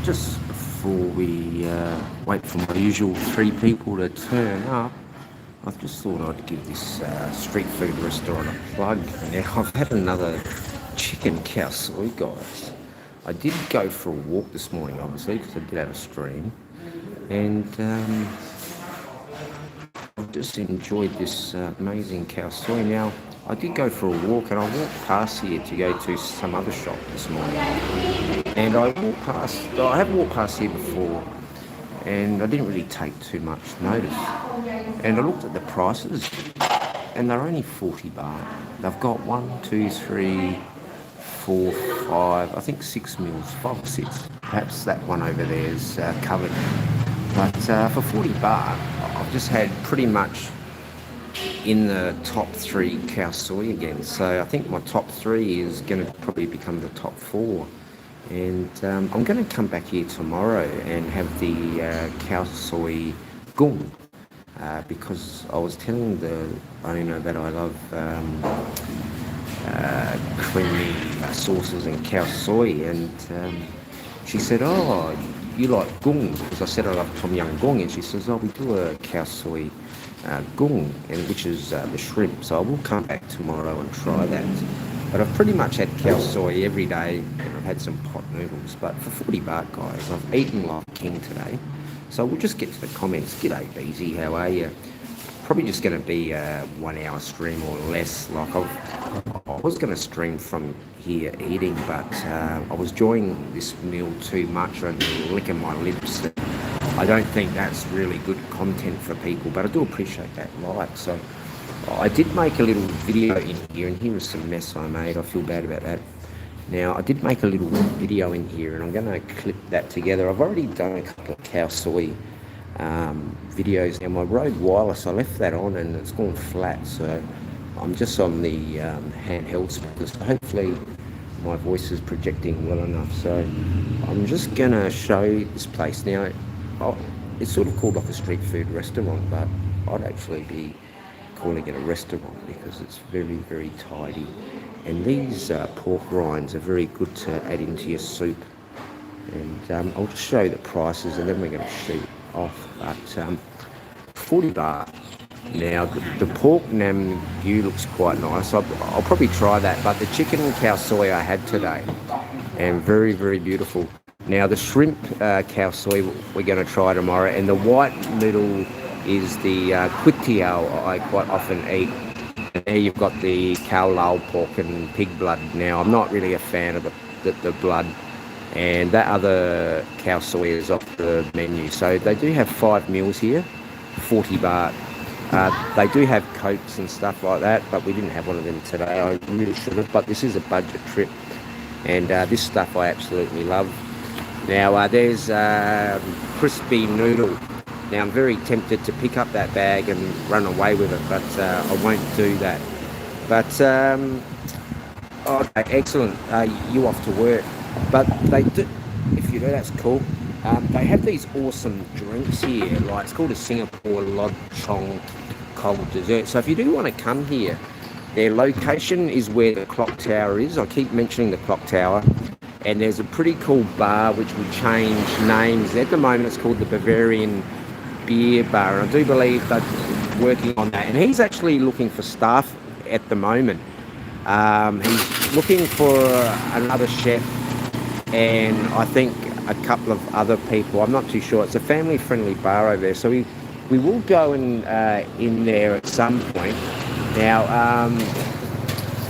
just before we wait for my usual three people to turn up, I just thought I'd give this street food restaurant a plug. Now, I've had another chicken khao soi, guys. I did go for a walk this morning, obviously, because I did have a stream. And I've just enjoyed this amazing khao soi. Now, I did go for a walk and I walked past here to go to some other shop this morning. And I have walked past here before and I didn't really take too much notice. And I looked at the prices and they're only 40 baht. They've got 1, 2, 3, 4, 5, I think 6 meals, 5 or 6. Perhaps that one over there is covered. But for 40 baht, I've just had pretty much in the top 3 khao soi again. So I think my top 3 is going to probably become the top 4. And I'm going to come back here tomorrow and have the khao soi gung. Because I was telling the owner that I love creamy sauces and khao soi, and she said, "Oh, you like gung?" Because I said I love tom yum gung, and she says, "Oh, we do a khao soi gung, and which is the shrimp." So I will come back tomorrow and try that. But I've pretty much had khao soi every day, and I've had some pot noodles. But for 40 baht, guys, I've eaten like a king today. So we'll just get to the comments. G'day, Beezy, how are you? Probably just going to be a 1 hour stream or less. Like I was going to stream from here eating, but I was enjoying this meal too much and licking my lips. I don't think that's really good content for people, but I do appreciate that like. So I did make a little video in here, and here is some mess I made. I feel bad about that. Now, I did make a little video in here, and I'm going to clip that together. I've already done a couple of khao soi videos. Now, my Rode Wireless, I left that on, and it's gone flat, so I'm just on the handheld speakers. Hopefully, my voice is projecting well enough. So I'm just going to show you this place. Now, it's sort of called like a street food restaurant, but I'd actually be calling it a restaurant because it's very, very tidy. And these pork rinds are very good to add into your soup. And I'll just show you the prices and then we're going to shoot off. But 40 baht. Now, the pork nam view looks quite nice. I'll probably try that. But the chicken and khao soi I had today, and very, very beautiful. Now, the shrimp khao soi we're going to try tomorrow. And the white noodle is the kwitiao I quite often eat. There you've got the khao lao pork and pig blood. Now, I'm not really a fan of the blood, and that other khao soi is off the menu. So they do have 5 meals here, 40 baht. They do have cokes and stuff like that, but we didn't have one of them today. I really should have, but this is a budget trip, and this stuff I absolutely love. Now, there's crispy noodle. Now, I'm very tempted to pick up that bag and run away with it, but I won't do that. But, okay, excellent. You off to work. But they do, if you do, that's cool. They have these awesome drinks here. Like, it's called a Singapore Lod Chong cold dessert. So if you do want to come here, their location is where the clock tower is. I keep mentioning the clock tower. And there's a pretty cool bar which will change names. At the moment, it's called the Bavarian Beer Bar, and I do believe they're working on that, and he's actually looking for staff at the moment. He's looking for another chef and I think a couple of other people. I'm not too sure. It's a family friendly bar over there, so we will go in there at some point. Now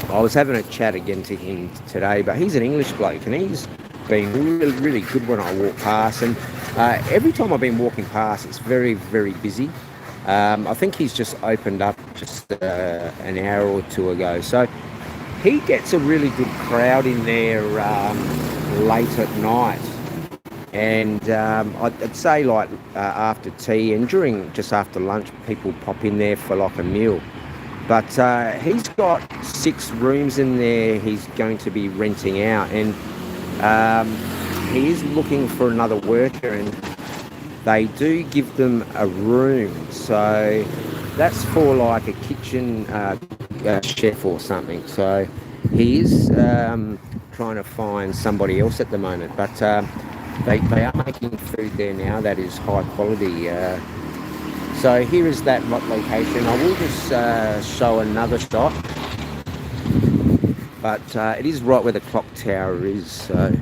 I was having a chat again to him today, but he's an English bloke and he's been really, really good when I walk past, and every time I've been walking past it's very, very busy. I think he's just opened up just an hour or two ago, so he gets a really good crowd in there late at night, and I'd say like after tea and just after lunch people pop in there for like a meal. But he's got 6 rooms in there he's going to be renting out, and he is looking for another worker, and they do give them a room. So that's for like a kitchen chef or something. So he is trying to find somebody else at the moment. But they are making food there now that is high quality. So here is that location. I will just show another shot, but it is right where the clock tower is. So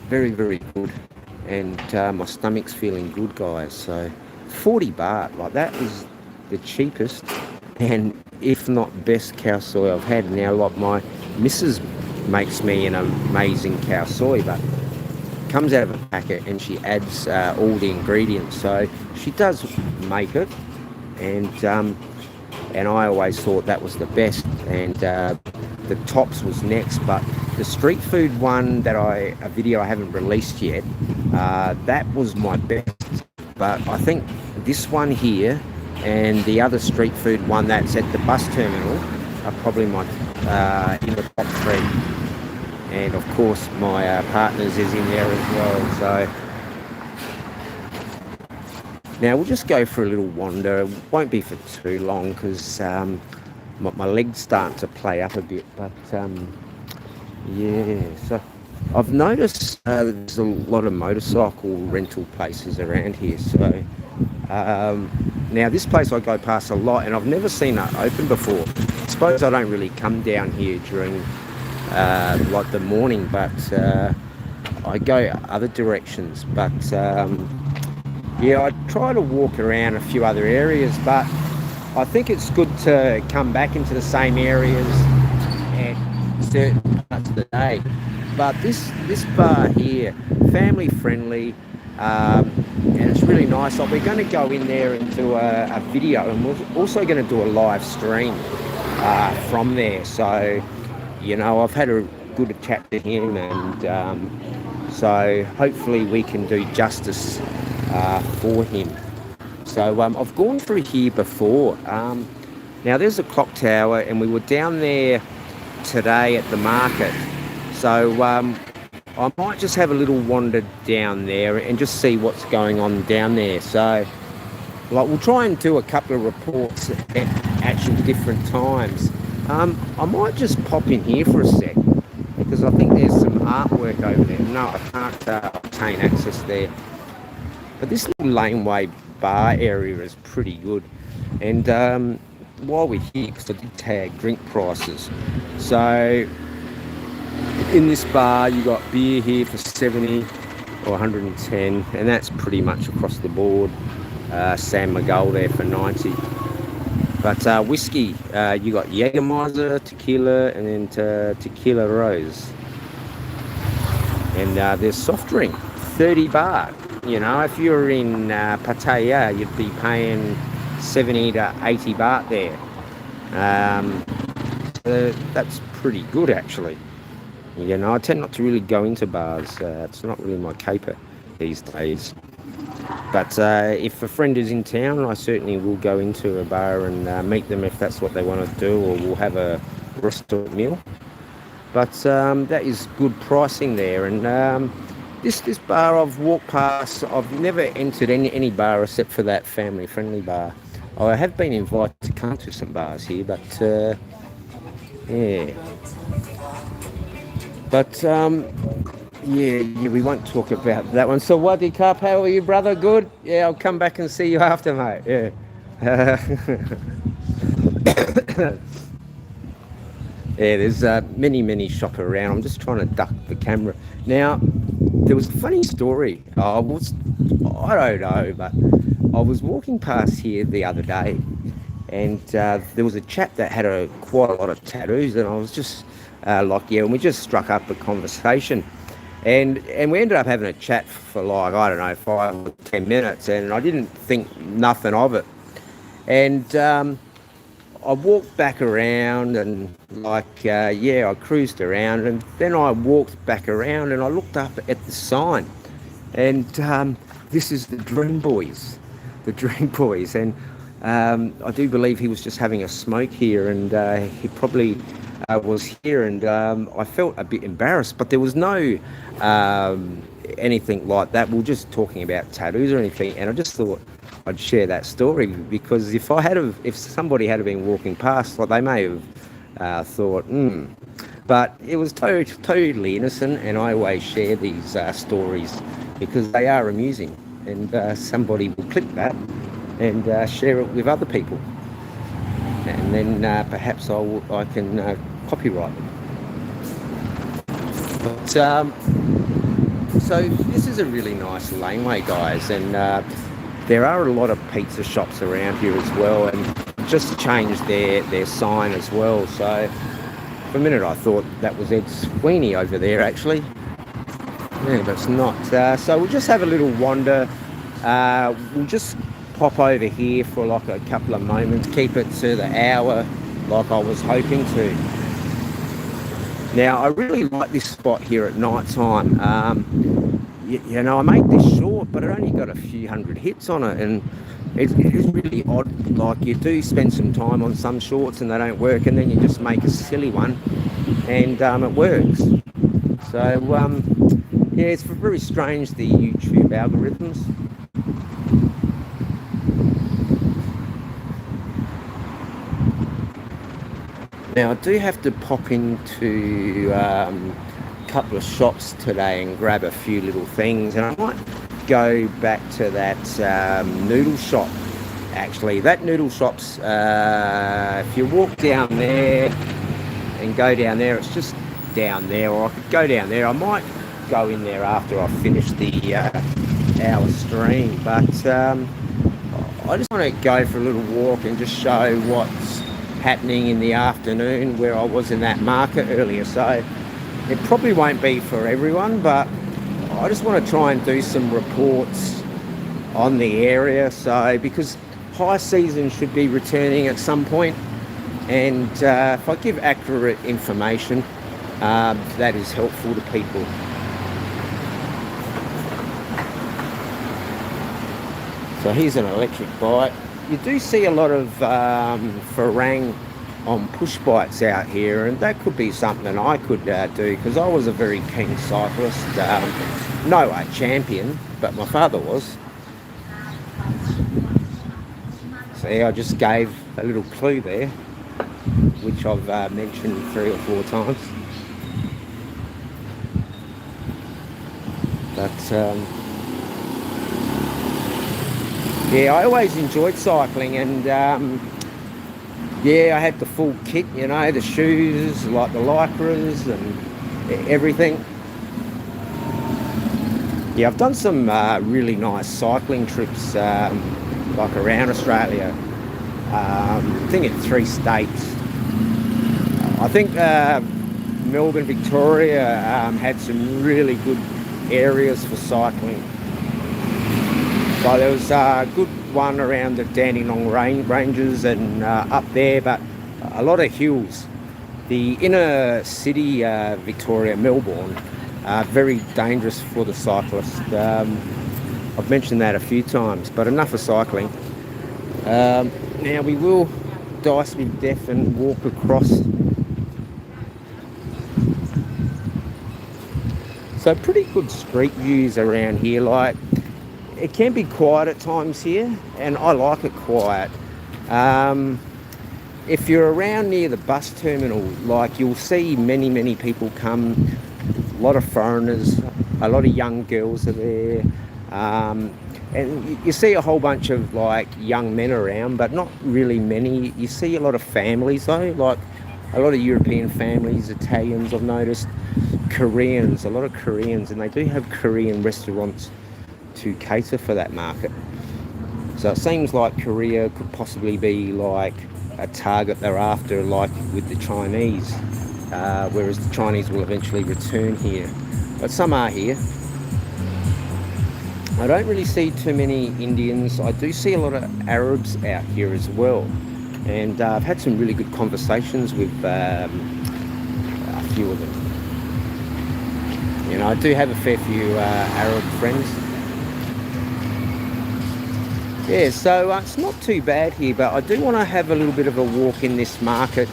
very, very good, and my stomach's feeling good, guys. So 40 baht, like that is the cheapest and if not best khao soi I've had. Now, like my missus makes me an amazing khao soi, but it comes out of a packet and she adds all the ingredients. So she does make it, and I always thought that was the best, and the tops was next. But the street food one that a video I haven't released yet, that was my best. But I think this one here and the other street food one that's at the bus terminal are probably my in the top three. And of course my partners is in there as well. So now we'll just go for a little wander. It won't be for too long because my legs starting to play up a bit. But yeah, so I've noticed there's a lot of motorcycle rental places around here. So now this place I go past a lot and I've never seen that open before. I suppose I don't really come down here during like the morning, but I go other directions. But yeah, I try to walk around a few other areas, but I think it's good to come back into the same areas at certain parts of the day. But this bar here, family friendly, and it's really nice. We're going to go in there and do a video, and we're also going to do a live stream from there. So, you know, I've had a good chat to him, and so hopefully we can do justice for him. So I've gone through here before. Now there's a clock tower, and we were down there today at the market. So I might just have a little wander down there and just see what's going on down there. So like we'll try and do a couple of reports at actual different times. I might just pop in here for a sec because I think there's some artwork over there. No, I can't obtain access there. But this little laneway bar area is pretty good. And while we're here, because I did tag drink prices. So in this bar, you got beer here for 70 or 110, and that's pretty much across the board. San Miguel there for 90. But whiskey, you got Jägermeister, tequila, and then tequila rose. And there's soft drink, 30 baht. You know, if you're in Pattaya, you'd be paying 70 to 80 baht there. So that's pretty good, actually. You know, I tend not to really go into bars. It's not really my caper these days. But if a friend is in town, I certainly will go into a bar and meet them if that's what they want to do, or we'll have a restaurant meal. But that is good pricing there. And this bar I've walked past, I've never entered any bar except for that family-friendly bar. I have been invited to come to some bars here, but yeah. But yeah, we won't talk about that one. So Wadi Cup, how are you, brother? Good? Yeah, I'll come back and see you after, mate. Yeah. Yeah, there's many shop around. I'm just trying to duck the camera. Now, there was a funny story. I don't know, but I was walking past here the other day, and there was a chap that had quite a lot of tattoos, and I was just like, yeah, and we just struck up a conversation. And we ended up having a chat for like, I don't know, 5 or 10 minutes, and I didn't think nothing of it. And I walked back around and like, yeah, I cruised around, and then I walked back around and I looked up at the sign, and this is the Dream Boys. And I do believe he was just having a smoke here, and he probably was here, and I felt a bit embarrassed, but there was no anything like that. We were just talking about tattoos or anything, and I just thought I'd share that story, because if somebody had been walking past, like, they may have thought, But it was totally innocent, and I always share these stories because they are amusing, and somebody will clip that and share it with other people, and then perhaps I can copyright them. But, so this is a really nice laneway, guys, and there are a lot of pizza shops around here as well, and just changed their sign as well. So for a minute I thought that was Ed Sweeney over there, actually. Yeah, but it's not. So we'll just have a little wander. We'll just pop over here for like a couple of moments, keep it to the hour like I was hoping to. Now, I really like this spot here at night time. You know, I made this short, but it only got a few hundred hits on it, and it is really odd. Like, you do spend some time on some shorts and they don't work, and then you just make a silly one and it works. So yeah, it's very strange, the YouTube algorithms. Now, I do have to pop into a couple of shops today and grab a few little things, and I might go back to that noodle shop. Actually, that noodle shop's, if you walk down there and go down there, it's just down there, or I could go down there. I might go in there after I finish the hour stream, but I just want to go for a little walk and just show what's happening in the afternoon where I was in that market earlier. So it probably won't be for everyone, but I just want to try and do some reports on the area. So because high season should be returning at some point, and if I give accurate information, that is helpful to people. So here's an electric bike. You do see a lot of farang on push bikes out here, and that could be something I could do, because I was a very keen cyclist. No a champion, but my father was. See, I just gave a little clue there, which I've mentioned 3 or 4 times. But yeah, I always enjoyed cycling, and yeah, I had the full kit, you know, the shoes, like the lycras and everything. Yeah, I've done some really nice cycling trips, like around Australia. I think in 3 states. I think Melbourne, Victoria had some really good areas for cycling. So there was a good one around the Dandenong Ranges and up there, but a lot of hills. The inner city, Victoria, Melbourne, very dangerous for the cyclist. I've mentioned that a few times, but enough of cycling. Now we will dice with death and walk across. So pretty good street views around here. Like, it can be quiet at times here, and I like it quiet. If you're around near the bus terminal, like, you'll see many people come. A lot of foreigners, a lot of young girls are there, and you see a whole bunch of like young men around, but not really many. You see a lot of families though, like a lot of European families, Italians I've noticed, Koreans, a lot of Koreans, and they do have Korean restaurants to cater for that market. So it seems like Korea could possibly be like a target they're after, like with the Chinese, whereas the Chinese will eventually return here. But some are here. I don't really see too many Indians. I do see a lot of Arabs out here as well, and I've had some really good conversations with a few of them. You know, I do have a fair few Arab friends. Yeah, so it's not too bad here, but I do want to have a little bit of a walk in this market,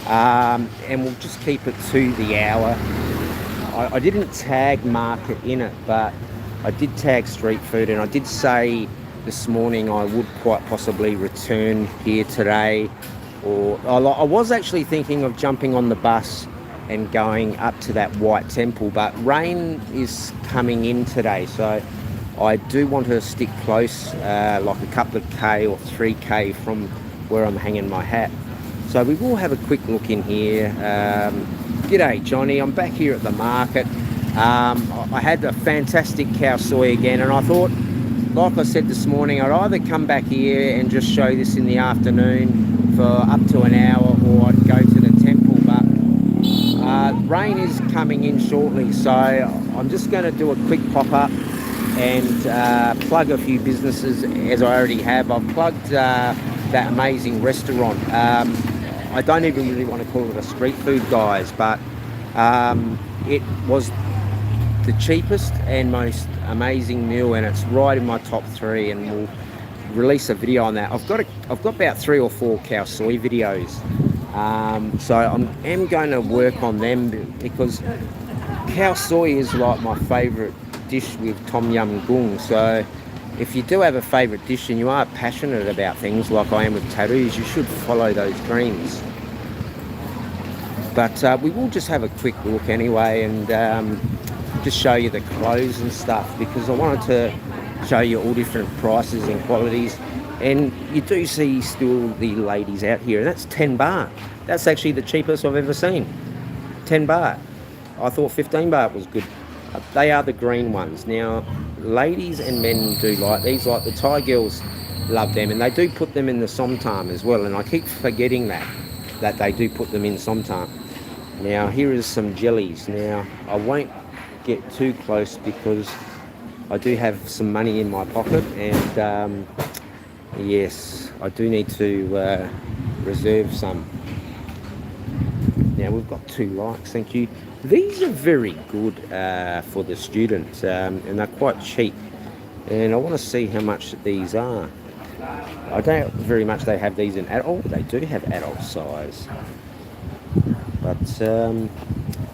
and we'll just keep it to the hour. I didn't tag market in it, but I did tag street food, and I did say this morning I would quite possibly return here today, or I was actually thinking of jumping on the bus and going up to that white temple. But rain is coming in today, so I do want to stick close, like a couple of K or 3K from where I'm hanging my hat. So we will have a quick look in here. G'day Johnny, I'm back here at the market. I had a fantastic khao soi again, and I thought, like I said this morning, I'd either come back here and just show this in the afternoon for up to an hour, or I'd go to the temple. But rain is coming in shortly, so I'm just going to do a quick pop-up and plug a few businesses, as I already have. I've plugged that amazing restaurant. I don't even really want to call it a street food, guys, but it was the cheapest and most amazing meal, and it's right in my top 3, and we'll release a video on that. I've got about 3 or 4 khao soi videos, so I am going to work on them, because khao soi is like my favorite dish with tom yum goong. So if you do have a favorite dish and you are passionate about things like I am with tattoos, you should follow those dreams. But we will just have a quick look anyway, and just show you the clothes and stuff, because I wanted to show you all different prices and qualities. And you do see still the ladies out here, and that's 10 baht. That's actually the cheapest I've ever seen. 10 baht. I thought 15 baht was good. They are the green ones. Now, ladies and men do like these. Like the Thai girls love them, and they do put them in the somtam as well. And I keep forgetting that they do put them in somtam. Now, here is some jellies. Now, I won't get too close because I do have some money in my pocket, and yes, I do need to reserve some. Now, we've got 2 likes, thank you. These are very good for the students, and they're quite cheap, and I want to see how much these are. I doubt very much they have these in adult. Oh, they do have adult size, but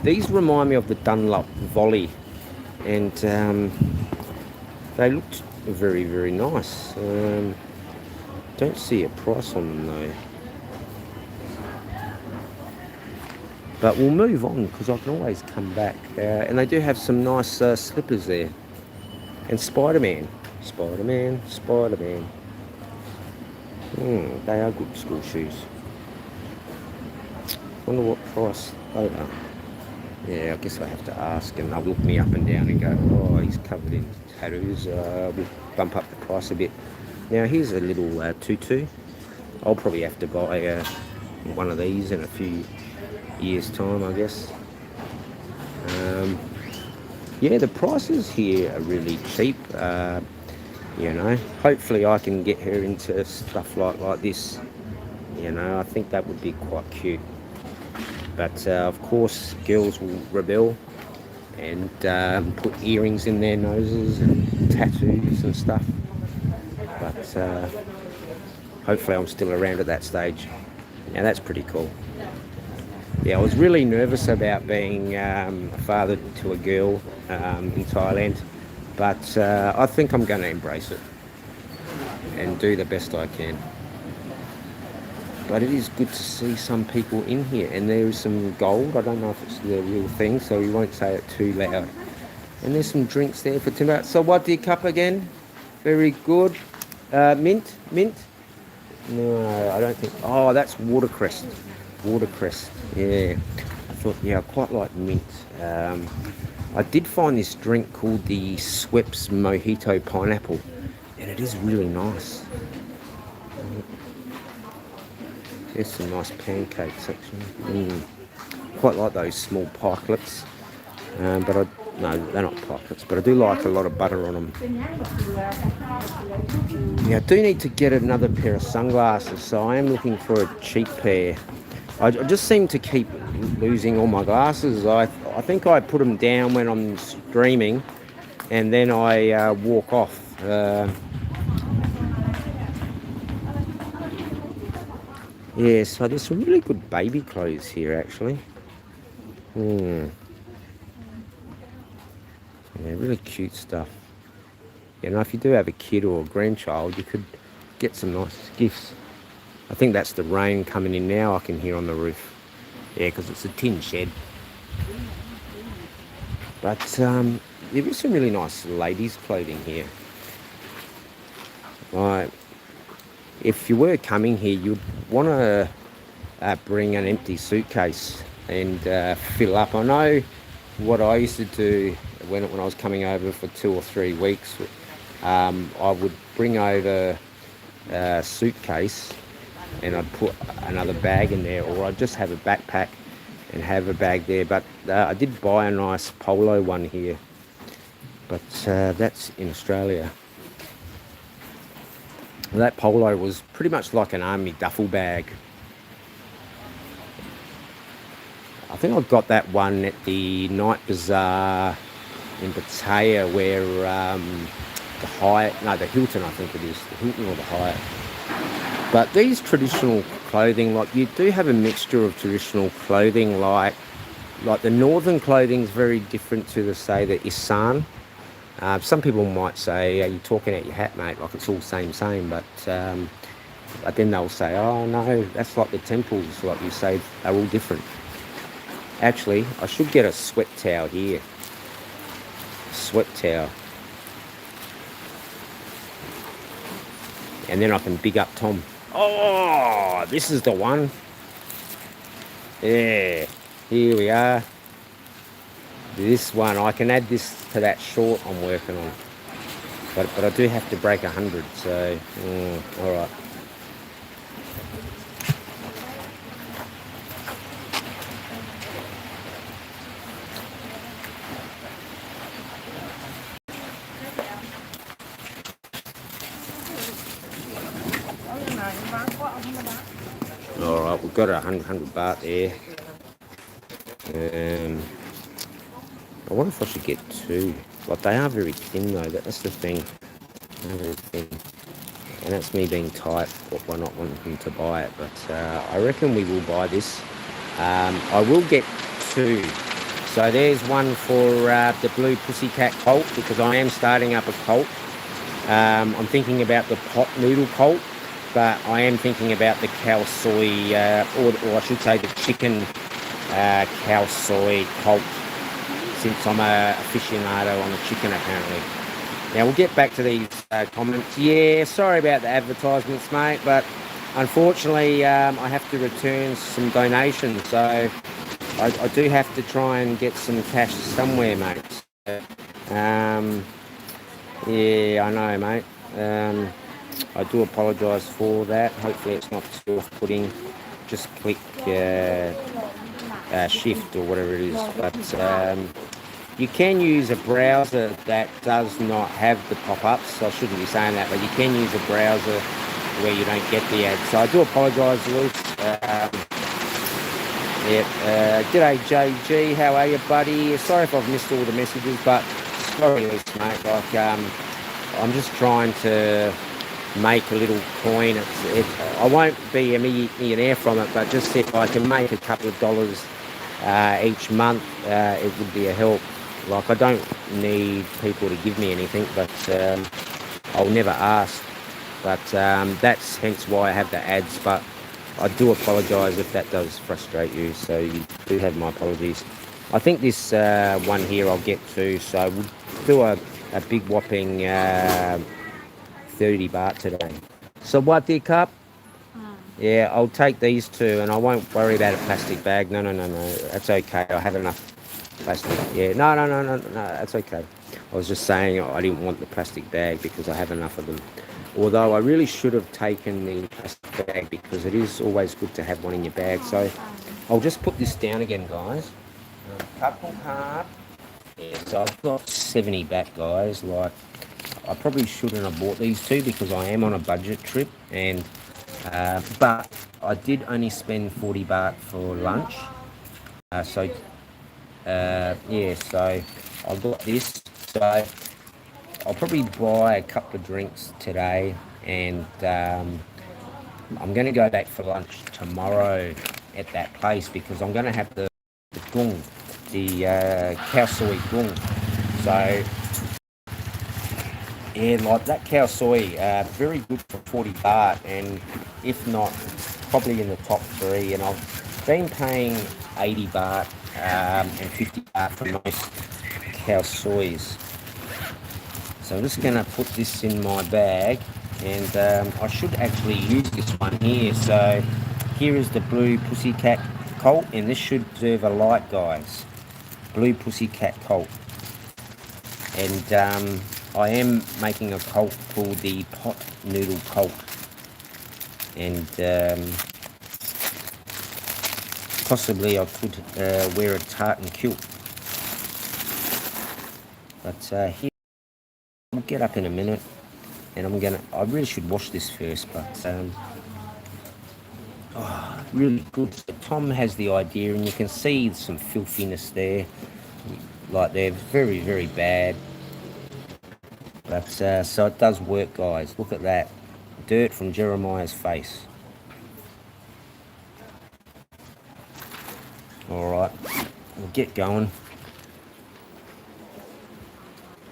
these remind me of the Dunlop Volley, and they looked very, very nice. Don't see a price on them though. But we'll move on, because I can always come back. And they do have some nice slippers there. And Spider-Man. Spider-Man, Spider-Man. They are good school shoes. Wonder what price they are. Yeah, I guess I have to ask, and they'll look me up and down and go, oh, he's covered in tattoos. We'll bump up the price a bit. Now, here's a little tutu. I'll probably have to buy one of these in a few years' time, I guess. Yeah, the prices here are really cheap. You know, hopefully I can get her into stuff like this. You know, I think that would be quite cute. But of course, girls will rebel and put earrings in their noses and tattoos and stuff. But hopefully I'm still around at that stage. Now, that's pretty cool. Yeah, I was really nervous about being a father to a girl in Thailand, but I think I'm going to embrace it and do the best I can. But it is good to see some people in here, and there is some gold. I don't know if it's the real thing, so we won't say it too loud. And there's some drinks there for timber. So what, the cup again? Very good. Mint? No, I don't think. Oh, that's watercress. Watercress, yeah. I thought, yeah, I quite like mint. I did find this drink called the Schweppes Mojito Pineapple, and it is really nice. There's some nice pancakes, actually. Quite like those small pikelets, but no, they're not pikelets, but I do like a lot of butter on them. Yeah, I do need to get another pair of sunglasses, so I am looking for a cheap pair. I just seem to keep losing all my glasses. I think I put them down when I'm streaming, and then I walk off. Yeah, so there's some really good baby clothes here, actually. Yeah, really cute stuff. You know, if you do have a kid or a grandchild, you could get some nice gifts. I think that's the rain coming in now, I can hear on the roof. Yeah, because it's a tin shed. But there is some really nice ladies' clothing here. Like, if you were coming here, you'd want to bring an empty suitcase and fill up. I know what I used to do when I was coming over for 2 or 3 weeks. I would bring over a suitcase and I'd put another bag in there, or I'd just have a backpack and have a bag there. But I did buy a nice polo one here, but that's in Australia. That polo was pretty much like an army duffel bag. I think I got that one at the night bazaar in Pattaya, where the Hyatt, no, the Hilton, I think it is, the Hilton or the Hyatt. But these traditional clothing, like, you do have a mixture of traditional clothing, like the northern clothing is very different to the Isan. Some people might say, are you talking out your hat, mate? Like, it's all same, but then they'll say, oh no, that's like the temples, like you say, they're all different. Actually, I should get a sweat towel here. Sweat towel. And then I can big up Tom. Oh, this is the one. Yeah, here we are. This one, I can add this to that short I'm working on. But I do have to break 100, so, all right. Alright, we've got 100 baht there. I wonder if I should get 2. Like, they are very thin though, that's the thing. They're very thin. And that's me being tight by not wanting to buy it. But I reckon we will buy this. I will get 2. So there's one for the Blue Pussycat cult, because I am starting up a cult. I'm thinking about the pot noodle cult, but I am thinking about the khao soy, or I should say the chicken khao soy cult, since I'm a aficionado on the chicken apparently. Now we'll get back to these comments. Yeah, sorry about the advertisements, mate, but unfortunately I have to return some donations, so I do have to try and get some cash somewhere, mate. Yeah, I know, mate. I do apologise for that. Hopefully it's not too off-putting. Just click shift or whatever it is. But you can use a browser that does not have the pop-ups. I shouldn't be saying that, but you can use a browser where you don't get the ads. So I do apologise, Luke. G'day, JG. How are you, buddy? Sorry if I've missed all the messages, but sorry, Luke, mate. Like, I'm just trying to make a little coin. I won't be a millionaire from it, but just if I can make a couple of dollars each month, it would be a help. Like, I don't need people to give me anything, but I'll never ask. But that's hence why I have the ads. But I do apologise if that does frustrate you, so you do have my apologies. I think this one here I'll get to, so we'll do a big whopping 30 baht today. So what, dear cup? Yeah, I'll take these 2, and I won't worry about a plastic bag. No, that's okay. I have enough plastic. Yeah, no, that's okay. I was just saying I didn't want the plastic bag because I have enough of them. Although I really should have taken the plastic bag, because it is always good to have one in your bag. So I'll just put this down again, guys. Couple card. Yeah, so I've got 70 baht, guys. Like, I probably shouldn't have bought these 2 because I am on a budget trip, and but I did only spend 40 baht for lunch. Yeah, so I got this. So I'll probably buy a couple of drinks today, and I'm going to go back for lunch tomorrow at that place, because I'm going to have the gung, the khao soy gung. So yeah, like that khao soy, very good for 40 baht, and if not, probably in the top 3. And I've been paying 80 baht and 50 baht for most khao soys. So I'm just going to put this in my bag, and I should actually use this one here. So here is the blue pussycat colt, and this should serve a light, guys. Blue pussycat colt. And I am making a colt called the pot noodle colt. And possibly I could wear a tartan kilt. But here, we'll get up in a minute, and I really should wash this first, but really good. So Tom has the idea, and you can see some filthiness there, like they're very, very bad. But so it does work, guys. Look at that. Dirt from Jeremiah's face. All right, we'll get going.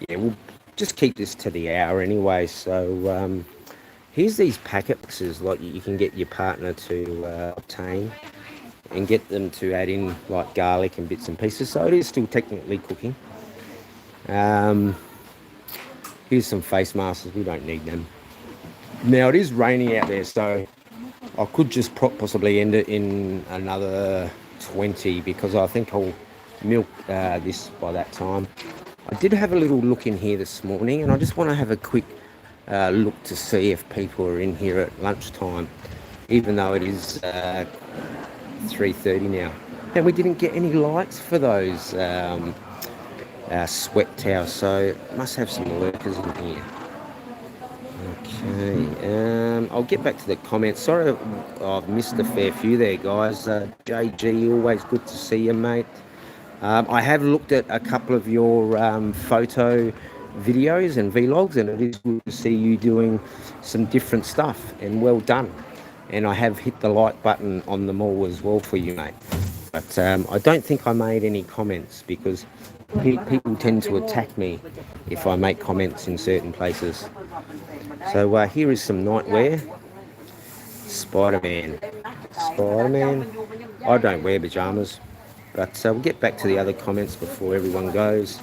Yeah, we'll just keep this to the hour anyway. So here's these packet boxes, like you can get your partner to obtain, and get them to add in like garlic and bits and pieces. So it is still technically cooking. Here's some face masks. We don't need them. Now it is raining out there, so I could just possibly end it in another 20, because I think I'll milk this by that time. I did have a little look in here this morning, and I just want to have a quick look to see if people are in here at lunchtime, even though it is 3:30 now. And we didn't get any likes for those sweat towels, so must have some lurkers in here. Okay, I'll get back to the comments. Sorry I've missed a fair few there, guys. JG, always good to see you, mate. I have looked at a couple of your photo videos and vlogs, and it is good to see you doing some different stuff, and well done. And I have hit the like button on them all as well for you, mate. But I don't think I made any comments, because people tend to attack me if I make comments in certain places. So here is some nightwear. Spider-Man. I don't wear pajamas. But we'll get back to the other comments before everyone goes.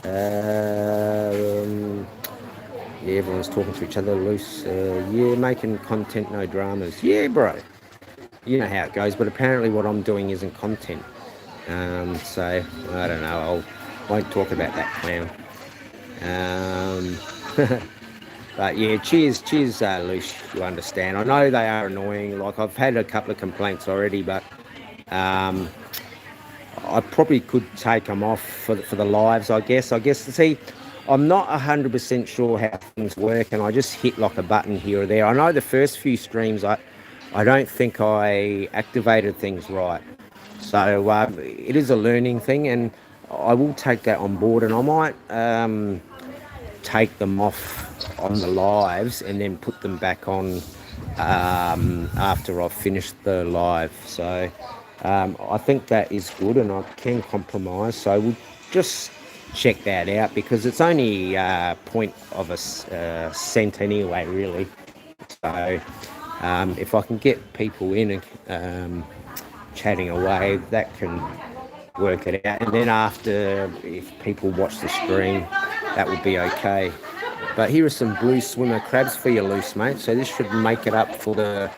Yeah, everyone's talking to each other loose. Yeah, making content, no dramas. Yeah, bro. You know how it goes, but apparently what I'm doing isn't content. So, I don't know. I won't talk about that clown. But yeah, cheers, Luce, you understand. I know they are annoying. Like, I've had a couple of complaints already, but I probably could take them off for the lives, I guess. See, I'm not 100% sure how things work, and I just hit like a button here or there. I know the first few streams, I don't think I activated things right. So it is a learning thing, and I will take that on board, and I might take them off on the lives and then put them back on after I've finished the live. So I think that is good, and I can compromise. So we'll just check that out, because it's only point of a cent anyway, really. So if I can get people in and chatting away, that can work it out. And then after, if people watch the stream, that would be okay. But here are some blue swimmer crabs for you, Loose, mate. So this should make it up for the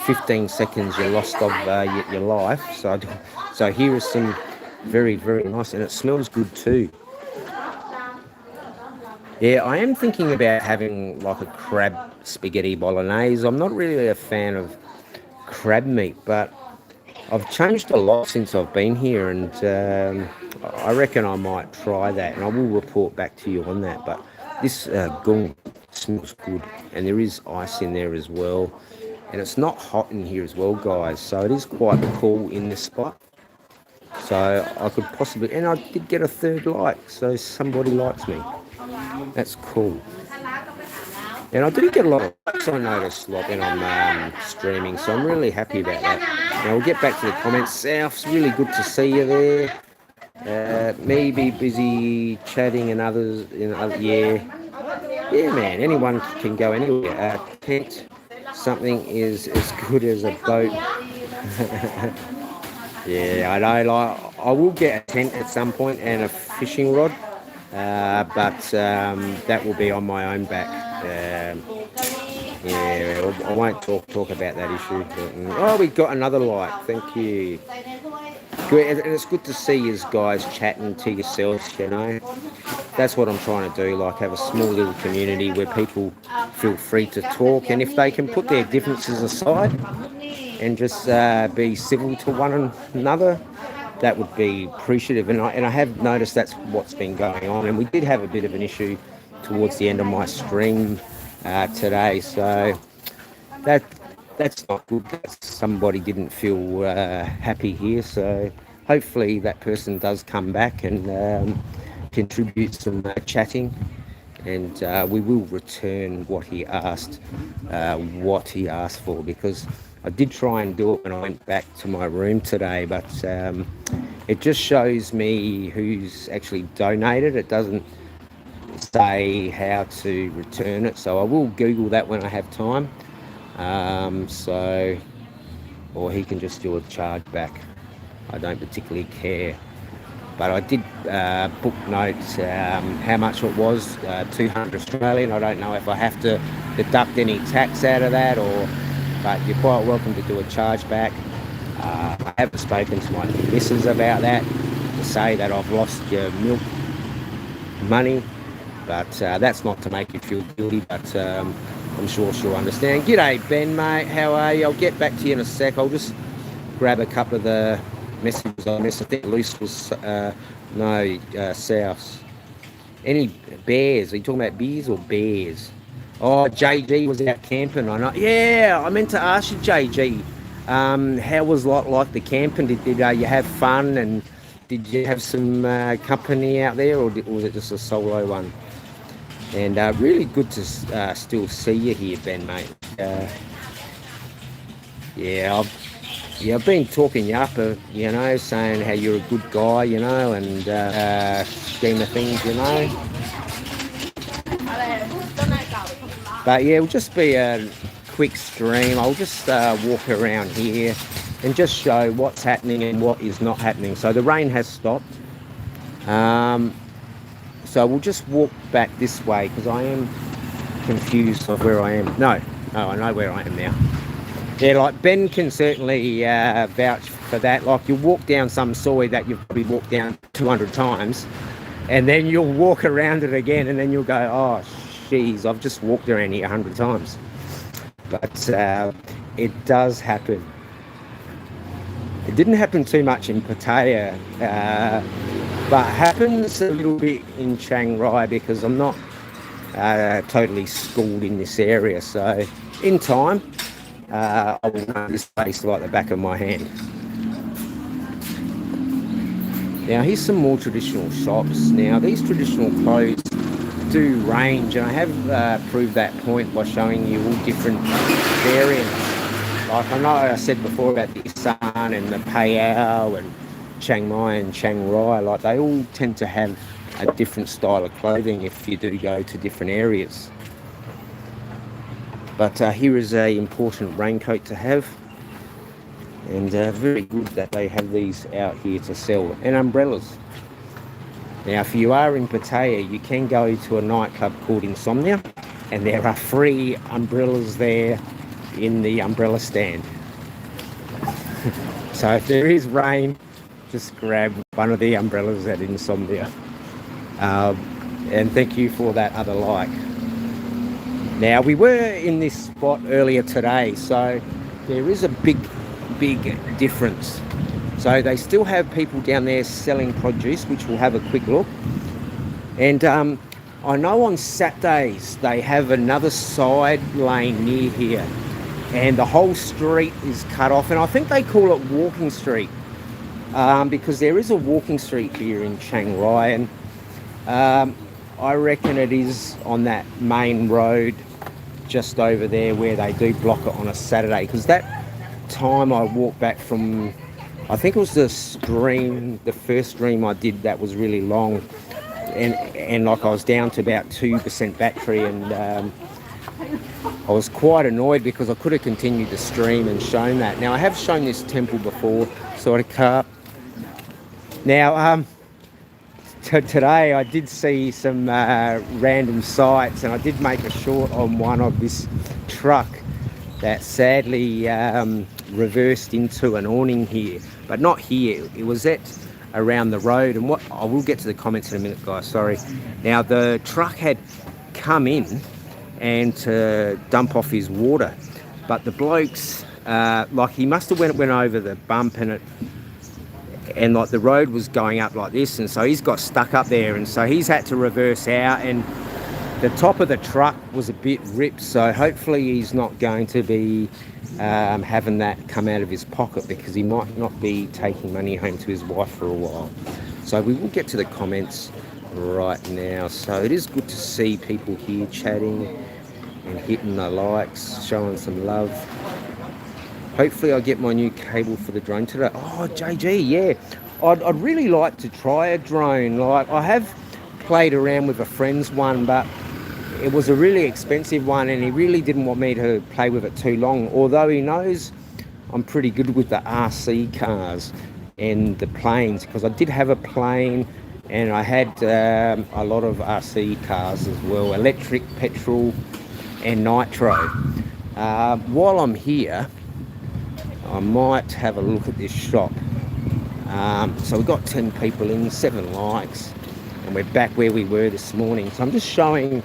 15 seconds you lost of your life. So here is some very, very nice, and it smells good too. Yeah, I am thinking about having like a crab spaghetti bolognese. I'm not really a fan of crab meat, but I've changed a lot since I've been here, and I reckon I might try that, and I will report back to you on that. But this gung smells good, and there is ice in there as well, and it's not hot in here as well, guys, so it is quite cool in this spot. So I could possibly, and I did get a third like, so somebody likes me. That's cool. And I do get a lot of likes, I noticed, like when I'm streaming, so I'm really happy about that. Now we'll get back to the comments. South's really good to see you there. Me be busy chatting, and others, yeah, man, anyone can go anywhere. Kent, something is as good as a boat. Yeah, I know, like, I will get a tent at some point and a fishing rod, but that will be on my own back. Yeah, I won't talk about that issue. But, oh, we got another like. Thank you. Good, and it's good to see you guys chatting to yourselves. You know, that's what I'm trying to do. Like have a small little community where people feel free to talk, and if they can put their differences aside and just be civil to one another, that would be appreciative. And I have noticed that's what's been going on. And we did have a bit of an issue towards the end of my stream today, so that that's not good. Somebody didn't feel happy here, so hopefully that person does come back and contribute some chatting, and we will return what he asked for, because I did try and do it when I went back to my room today, but it just shows me who's actually donated. It doesn't say how to return it, so I will Google that when I have time. Or he can just do a charge back. I don't particularly care. But I did book notes how much it was, 200 Australian. I don't know if I have to deduct any tax out of that, but you're quite welcome to do a charge back. I haven't spoken to my missus about that, to say that I've lost your milk money, but that's not to make you feel guilty, but I'm sure she'll understand. G'day Ben, mate, how are you? I'll get back to you in a sec. I'll just grab a couple of the messages I missed. I think Luce was, South. Any bears? Are you talking about beers or bears? Oh, JG was out camping. I know. Yeah, I meant to ask you, JG, how was like the camping? Did you have fun, and did you have some company out there, or was it just a solo one? And really good to still see you here, Ben, mate. I've been talking you up, saying how you're a good guy, and scheme of things, But yeah, it'll just be a quick stream. I'll just walk around here and just show what's happening and what is not happening. So the rain has stopped. So we'll just walk back this way, because I am confused of where I am. No, I know where I am now. Yeah, like Ben can certainly vouch for that. Like you walk down some soy that you've probably walked down 200 times, and then you'll walk around it again, and then you'll go, oh, geez, I've just walked around here 100 times. But it does happen. It didn't happen too much in Pattaya, but happens a little bit in Chiang Rai, because I'm not totally schooled in this area. So in time, I will know this place like the back of my hand. Now here's some more traditional shops. Now these traditional clothes do range, and I have proved that point by showing you all different variants. Like I know I said before about the Isan and the Payao and Chiang Mai and Chiang Rai, like they all tend to have a different style of clothing if you do go to different areas. But here is a important raincoat to have, and very good that they have these out here to sell, and umbrellas. Now if you are in Pattaya, you can go to a nightclub called Insomnia, and there are free umbrellas there in the umbrella stand. So if there is rain, just grab one of the umbrellas at Insomnia. And thank you for that other like. Now we were in this spot earlier today, so there is a big difference. So they still have people down there selling produce, which we'll have a quick look. And I know on Saturdays they have another side lane near here, and the whole street is cut off, and I think they call it Walking Street, because there is a walking street here in Chiang Rai, and I reckon it is on that main road just over there where they do block it on a Saturday, because that time I walked back from, I think it was the first stream I did that was really long, and like I was down to about 2% battery, and I was quite annoyed because I could have continued the stream and shown that. Now I have shown this temple before, sort of car, Now, today I did see some random sights, and I did make a short on one of this truck that sadly reversed into an awning here, but not here. It was at around the road, and what I will get to the comments in a minute, guys. Sorry. Now the truck had come in and to dump off his water, but the blokes like he must have went over the bump, and like the road was going up like this, and so he's got stuck up there, and so he's had to reverse out, and the top of the truck was a bit ripped, so hopefully he's not going to be having that come out of his pocket, because he might not be taking money home to his wife for a while. So we will get to the comments right now. So it is good to see people here chatting and hitting the likes, showing some love. Hopefully I get my new cable for the drone today. Oh, JG, yeah. I'd really like to try a drone. Like, I have played around with a friend's one, but it was a really expensive one, and he really didn't want me to play with it too long, although he knows I'm pretty good with the RC cars and the planes, because I did have a plane, and I had a lot of RC cars as well, electric, petrol and nitro. While I'm here, I might have a look at this shop. So we've got 10 people in, 7 likes, and we're back where we were this morning. So I'm just showing,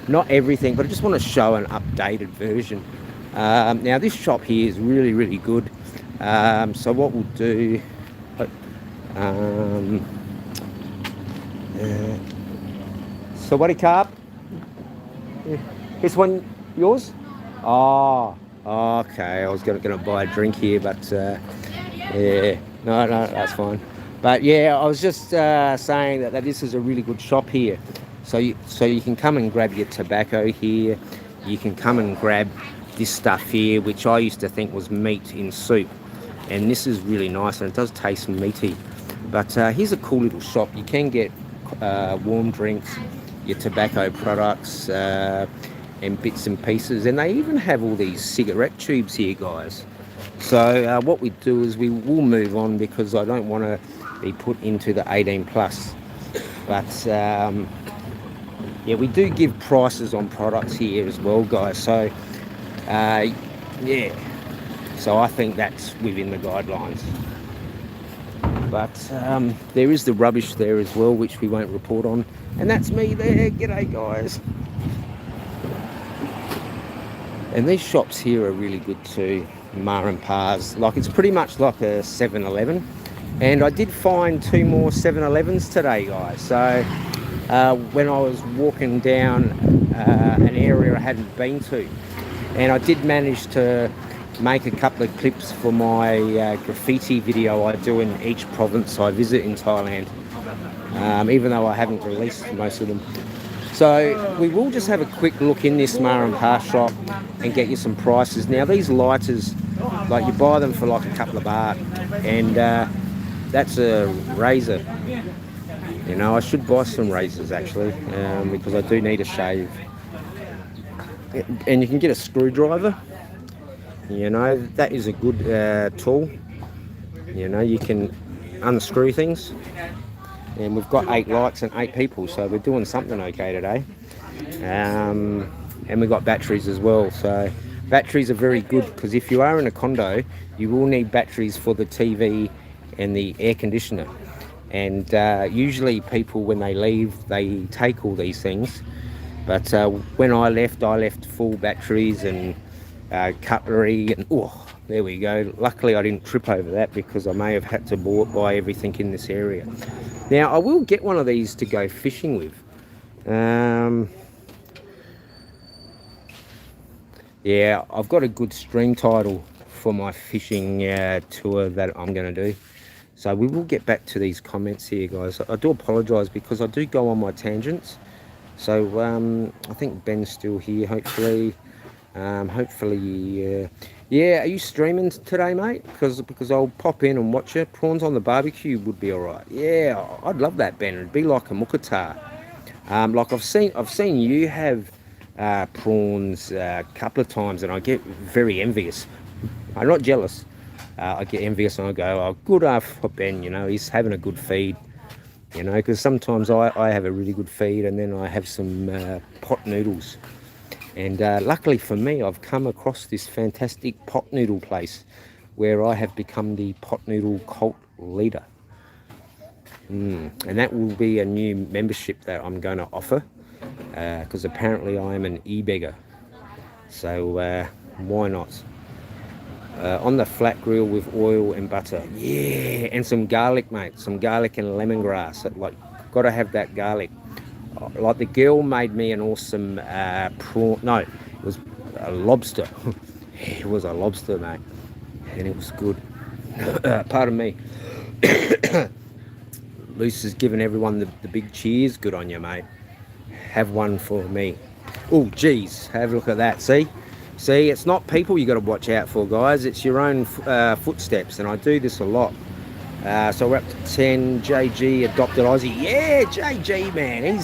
not everything, but I just want to show an updated version. Now this shop here is really, really good. So what we'll do, so what a carp? This one yours? Oh, okay. I was gonna buy a drink here, but yeah, no, that's fine. But yeah, I was just saying that this is a really good shop here. So you can come and grab your tobacco here. You can come and grab this stuff here, which I used to think was meat in soup, and this is really nice, and it does taste meaty. But here's a cool little shop. You can get warm drinks, your tobacco products, and bits and pieces, and they even have all these cigarette tubes here, guys. So what we do is we will move on, because I don't want to be put into the 18 plus. But yeah, we do give prices on products here as well, guys. So yeah, so I think that's within the guidelines. But there is the rubbish there as well, which we won't report on, and that's me there. G'day, guys. And these shops here are really good too, Ma and Pa's. Like, it's pretty much like a 7-Eleven. And I did find 2 more 7-Elevens today, guys. So when I was walking down an area I hadn't been to, and I did manage to make a couple of clips for my graffiti video I do in each province I visit in Thailand, even though I haven't released most of them. So we will just have a quick look in this Ma and Pa shop and get you some prices. Now these lighters, like, you buy them for like a couple of baht, and that's a razor. You know, I should buy some razors actually, because I do need a shave. And you can get a screwdriver. You know, that is a good tool. You know, you can unscrew things. And we've got 8 likes and 8 people, so we're doing something okay today. And we've got batteries as well. So batteries are very good, because if you are in a condo, you will need batteries for the TV and the air conditioner. And usually people, when they leave, they take all these things. But when I left full batteries and cutlery, and oh, there we go. Luckily I didn't trip over that, because I may have had to buy everything in this area. Now I will get one of these to go fishing with. Yeah, I've got a good stream title for my fishing tour that I'm going to do. So we will get back to these comments here, guys. I do apologise, because I do go on my tangents. So I think Ben's still here, hopefully. Hopefully, yeah. Are you streaming today, mate? Because I'll pop in and watch it. Prawns on the barbecue would be all right. Yeah, I'd love that, Ben. It'd be like a mukata. Like I've seen you have prawns a couple of times, and I get very envious. I'm not jealous, I get envious and I go, oh, good for Ben, you know, he's having a good feed, you know, because sometimes I have a really good feed and then I have some pot noodles. And luckily for me, I've come across this fantastic pot noodle place where I have become the pot noodle cult leader. And that will be a new membership that I'm going to offer, because apparently I am an e-beggar. So why not? On the flat grill with oil and butter. Yeah, and some garlic, mate. Some garlic and lemongrass. Like, got to have that garlic. Like, the girl made me an awesome prawn. No, it was a lobster. It was a lobster, mate. And it was good. Pardon me. Luce has given everyone the big cheers. Good on you, mate. Have one for me. Oh, geez. Have a look at that. See, it's not people you got to watch out for, guys. It's your own footsteps, and I do this a lot. So we're up to 10. JG, adopted Aussie. Yeah, JG, man.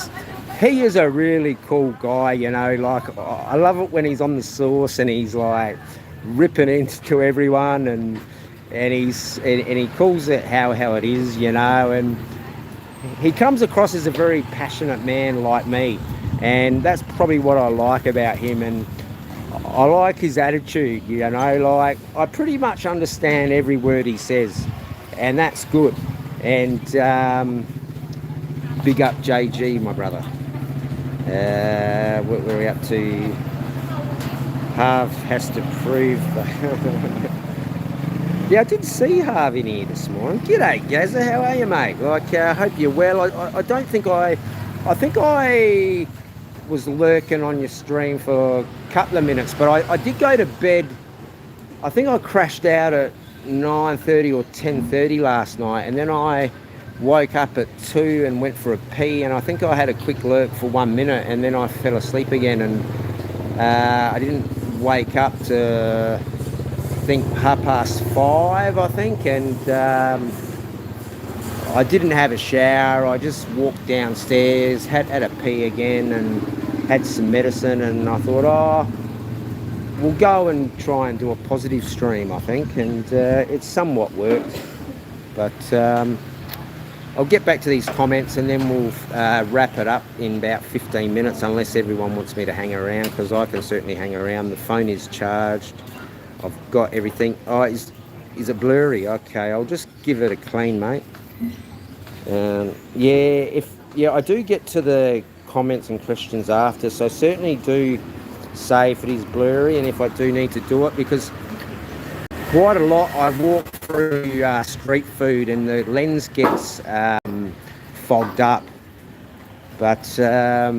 He is a really cool guy, you know. Like, I love it when he's on the sauce and he's like ripping into everyone, and he calls it how it is, you know. And he comes across as a very passionate man like me, and that's probably what I like about him. And I like his attitude, you know. Like, I pretty much understand every word he says, and that's good. And big up JG, my brother. Where are we up to? Harv has to prove. Yeah, I did see Harv in here this morning. G'day, Gazza. How are you, mate? Like, hope you're well. I don't think I think I was lurking on your stream for a couple of minutes, but I did go to bed. I think I crashed out at 9:30 or 10:30 last night, and then I woke up at 2 and went for a pee, and I think I had a quick lurk for 1 minute, and then I fell asleep again, and I didn't wake up to, I think, 5:30, I think, and I didn't have a shower. I just walked downstairs, had a pee again, and had some medicine, and I thought, oh, we'll go and try and do a positive stream, I think, and it's somewhat worked. But I'll get back to these comments and then we'll wrap it up in about 15 minutes, unless everyone wants me to hang around, because I can certainly hang around. The phone is charged. I've got everything. Oh, is it blurry? Okay, I'll just give it a clean, mate. Yeah, I do get to the comments and questions after, so certainly do say if it is blurry and if I do need to do it, because quite a lot I walk through street food and the lens gets fogged up. But yeah,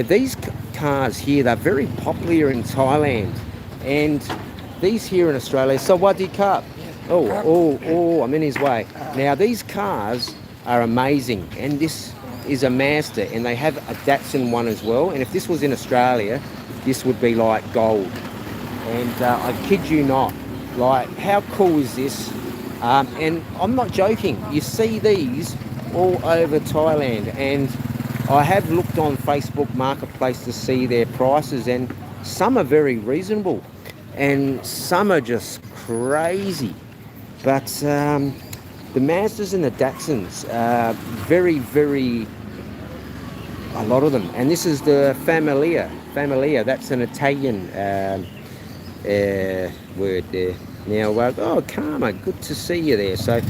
these cars here, they're very popular in Thailand, and these here in Australia. So Wadi Cup. Oh, I'm in his way. Now, these cars are amazing, and this is a Mazda, and they have a Datsun one as well. And if this was in Australia, this would be like gold. And I kid you not, like, how cool is this? And I'm not joking. You see these all over Thailand, and I have looked on Facebook Marketplace to see their prices, and some are very reasonable, and some are just crazy. But the Mazdas and the Datsuns, very, very, a lot of them. And this is the Familia. That's an Italian word there. Now, oh, Karma, good to see you there. So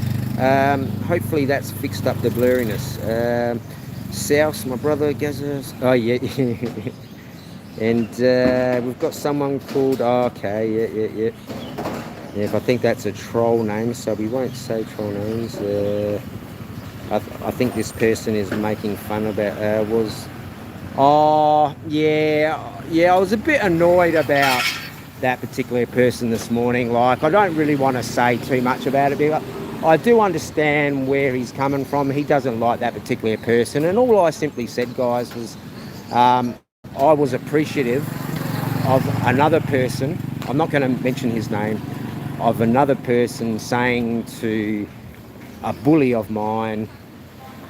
hopefully that's fixed up the blurriness. South, my brother, Gazers. Oh, yeah. And we've got someone called, oh, okay, yeah. Yeah, I think that's a troll name, so we won't say troll names. I think this person is making fun about, oh, yeah, I was a bit annoyed about that particular person this morning. Like, I don't really want to say too much about it, but I do understand where he's coming from. He doesn't like that particular person, and all I simply said, guys, was I was appreciative of another person, I'm not going to mention his name, of another person saying to a bully of mine,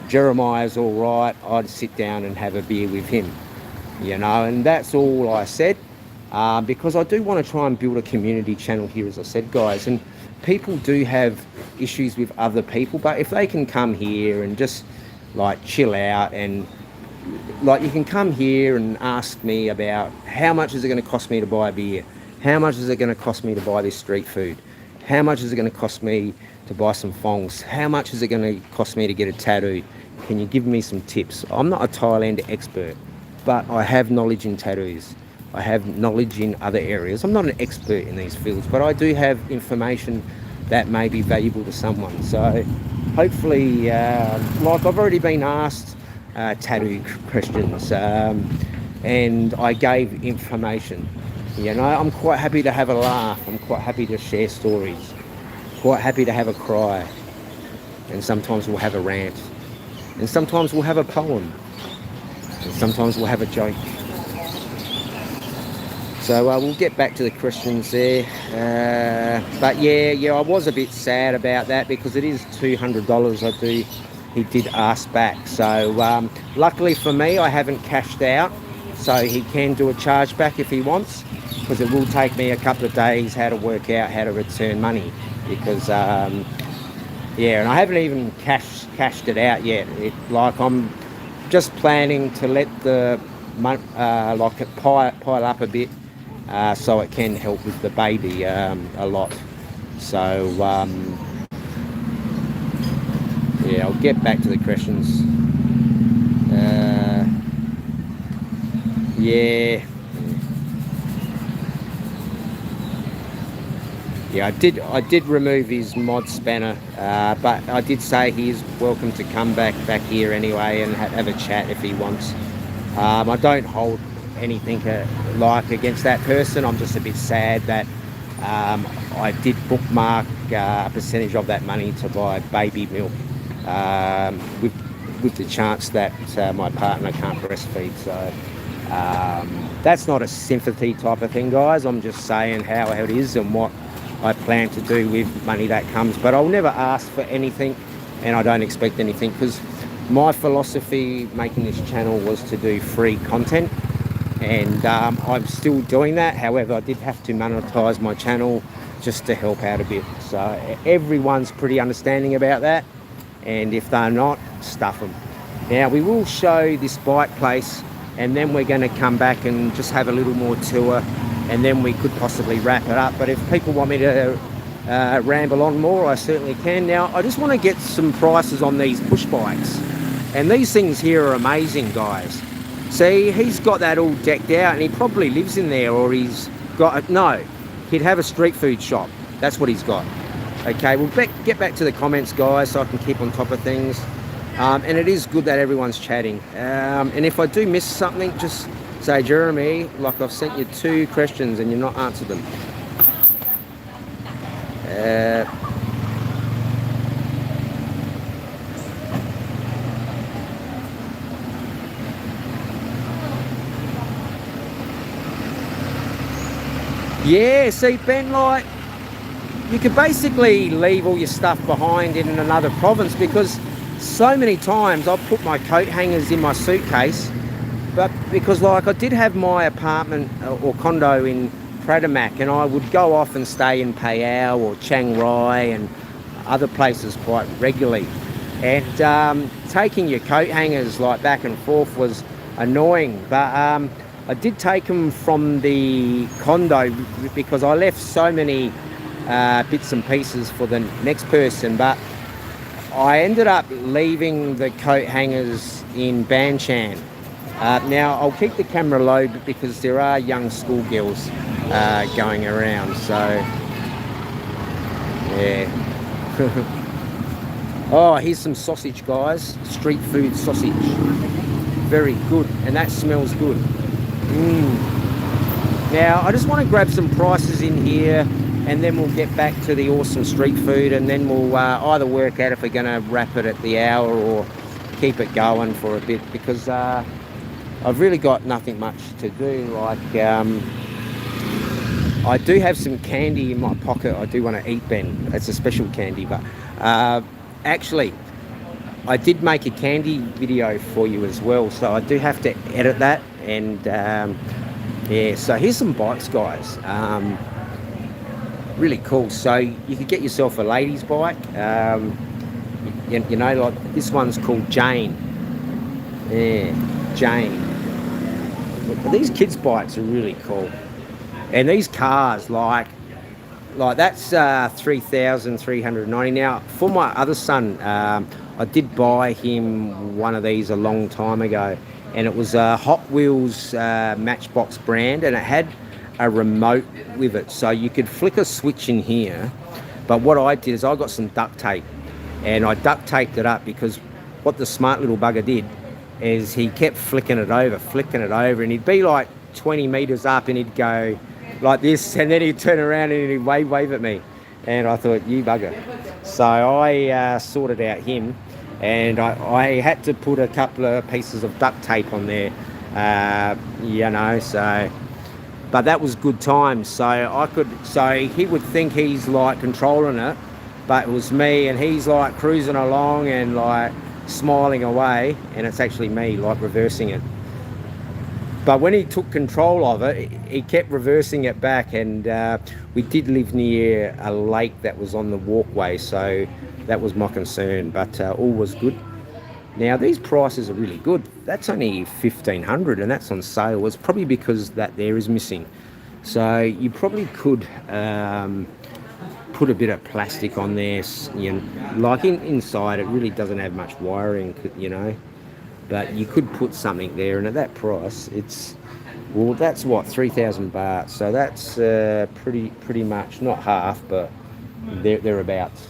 Jeremiah's all right, I'd sit down and have a beer with him, you know, and that's all I said. because I do want to try and build a community channel here, as I said, guys. And people do have issues with other people, but if they can come here and just like chill out, and like you can come here and ask me about how much is it going to cost me to buy a beer, how much is it going to cost me to buy this street food, how much is it going to cost me to buy some thongs, how much is it going to cost me to get a tattoo, can you give me some tips? I'm not a Thailand expert, but I have knowledge in tattoos, I have knowledge in other areas. I'm not an expert in these fields, but I do have information that may be valuable to someone. So hopefully, like I've already been asked tattoo questions, and I gave information. You know, I'm quite happy to have a laugh, I'm quite happy to share stories, quite happy to have a cry, and sometimes we'll have a rant, and sometimes we'll have a poem, and sometimes we'll have a joke. So we'll get back to the questions there. But yeah, I was a bit sad about that because it is $200 he did ask back. So luckily for me, I haven't cashed out, so he can do a chargeback if he wants, because it will take me a couple of days how to work out how to return money, because yeah, and I haven't even cashed it out yet. Like I'm just planning to let the like it pile up a bit, so it can help with the baby a lot. So yeah, I'll get back to the questions. Yeah, I did remove his mod spanner, but I did say he is welcome to come back here anyway and have a chat if he wants. I don't hold anything like against that person. I'm just a bit sad that I did bookmark a percentage of that money to buy baby milk, with the chance that my partner can't breastfeed. So that's not a sympathy type of thing, guys. I'm just saying how it is and what I plan to do with money that comes. But I'll never ask for anything, and I don't expect anything, because my philosophy making this channel was to do free content, and I'm still doing that. However, I did have to monetize my channel just to help out a bit. So everyone's pretty understanding about that, and if they're not, stuff them. Now we will show this bike place, and then we're going to come back and just have a little more tour, and then we could possibly wrap it up. But if people want me to ramble on more, I certainly can. Now I just want to get some prices on these push bikes, and these things here are amazing, guys. See, he's got that all decked out, and he probably lives in there, or he's got no, he'd have a street food shop. That's what he's got. Okay, we'll get back to the comments, guys, so I can keep on top of things. And it is good that everyone's chatting. And if I do miss something, just say, Jeremy, like I've sent you 2 questions and you've not answered them. Yeah, see, Ben, like, you could basically leave all your stuff behind in another province, because so many times I've put my coat hangers in my suitcase, but because like I did have my apartment or condo in Pradamak, and I would go off and stay in Palau or Chiang Rai and other places quite regularly, and taking your coat hangers like back and forth was annoying. But I did take them from the condo because I left so many bits and pieces for the next person, but I ended up leaving the coat hangers in Banchan. Now I'll keep the camera low because there are young schoolgirls going around, so yeah. Oh, here's some sausage, guys. Street food sausage, very good, and that smells good. Now I just want to grab some prices in here, and then we'll get back to the awesome street food, and then we'll either work out if we're going to wrap it at the hour or keep it going for a bit, because I've really got nothing much to do. Like I do have some candy in my pocket I do want to eat, Ben. It's a special candy, but actually I did make a candy video for you as well, so I do have to edit that, and Yeah, so here's some bikes, guys. Really cool. So you could get yourself a ladies' bike. You know, like this one's called Jane. Yeah, Jane. But these kids' bikes are really cool. And these cars, like that's 3,390. Now, for my other son, I did buy him one of these a long time ago, and it was a Hot Wheels Matchbox brand, and it had a remote with it, so you could flick a switch in here. But what I did is I got some duct tape, and I duct taped it up because what the smart little bugger did is he kept flicking it over, and he'd be like 20 meters up, and he'd go like this, and then he'd turn around and he'd wave at me, and I thought, you bugger. So I sorted out him, and I had to put a couple of pieces of duct tape on there, you know, so, but that was good times. So he would think he's like controlling it, but it was me, and he's like cruising along and like smiling away, and it's actually me like reversing it. But when he took control of it, he kept reversing it back, and we did live near a lake that was on the walkway, so that was my concern, but all was good. Now, these prices are really good. That's only 1,500, and that's on sale. It's probably because that there is missing. So you probably could put a bit of plastic on there, you know, like inside it really doesn't have much wiring, you know. But you could put something there, and at that price, well, that's what, 3,000 baht. So that's pretty much, not half, but thereabouts.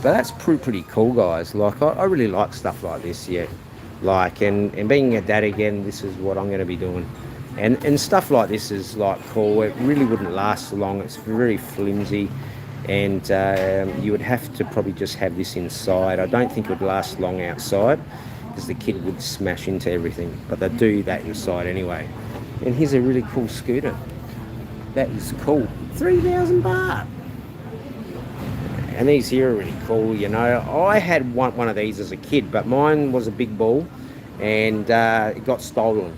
But that's pretty cool, guys. Like, I really like stuff like this, yeah. Like, and being a dad again, this is what I'm going to be doing. And stuff like this is like cool. It really wouldn't last so long. It's very flimsy. And you would have to probably just have this inside. I don't think it would last long outside because the kid would smash into everything, but they do that inside anyway. And here's a really cool scooter. That is cool. 3,000 baht. And these here are really cool, you know. I had one of these as a kid, but mine was a big ball, and it got stolen.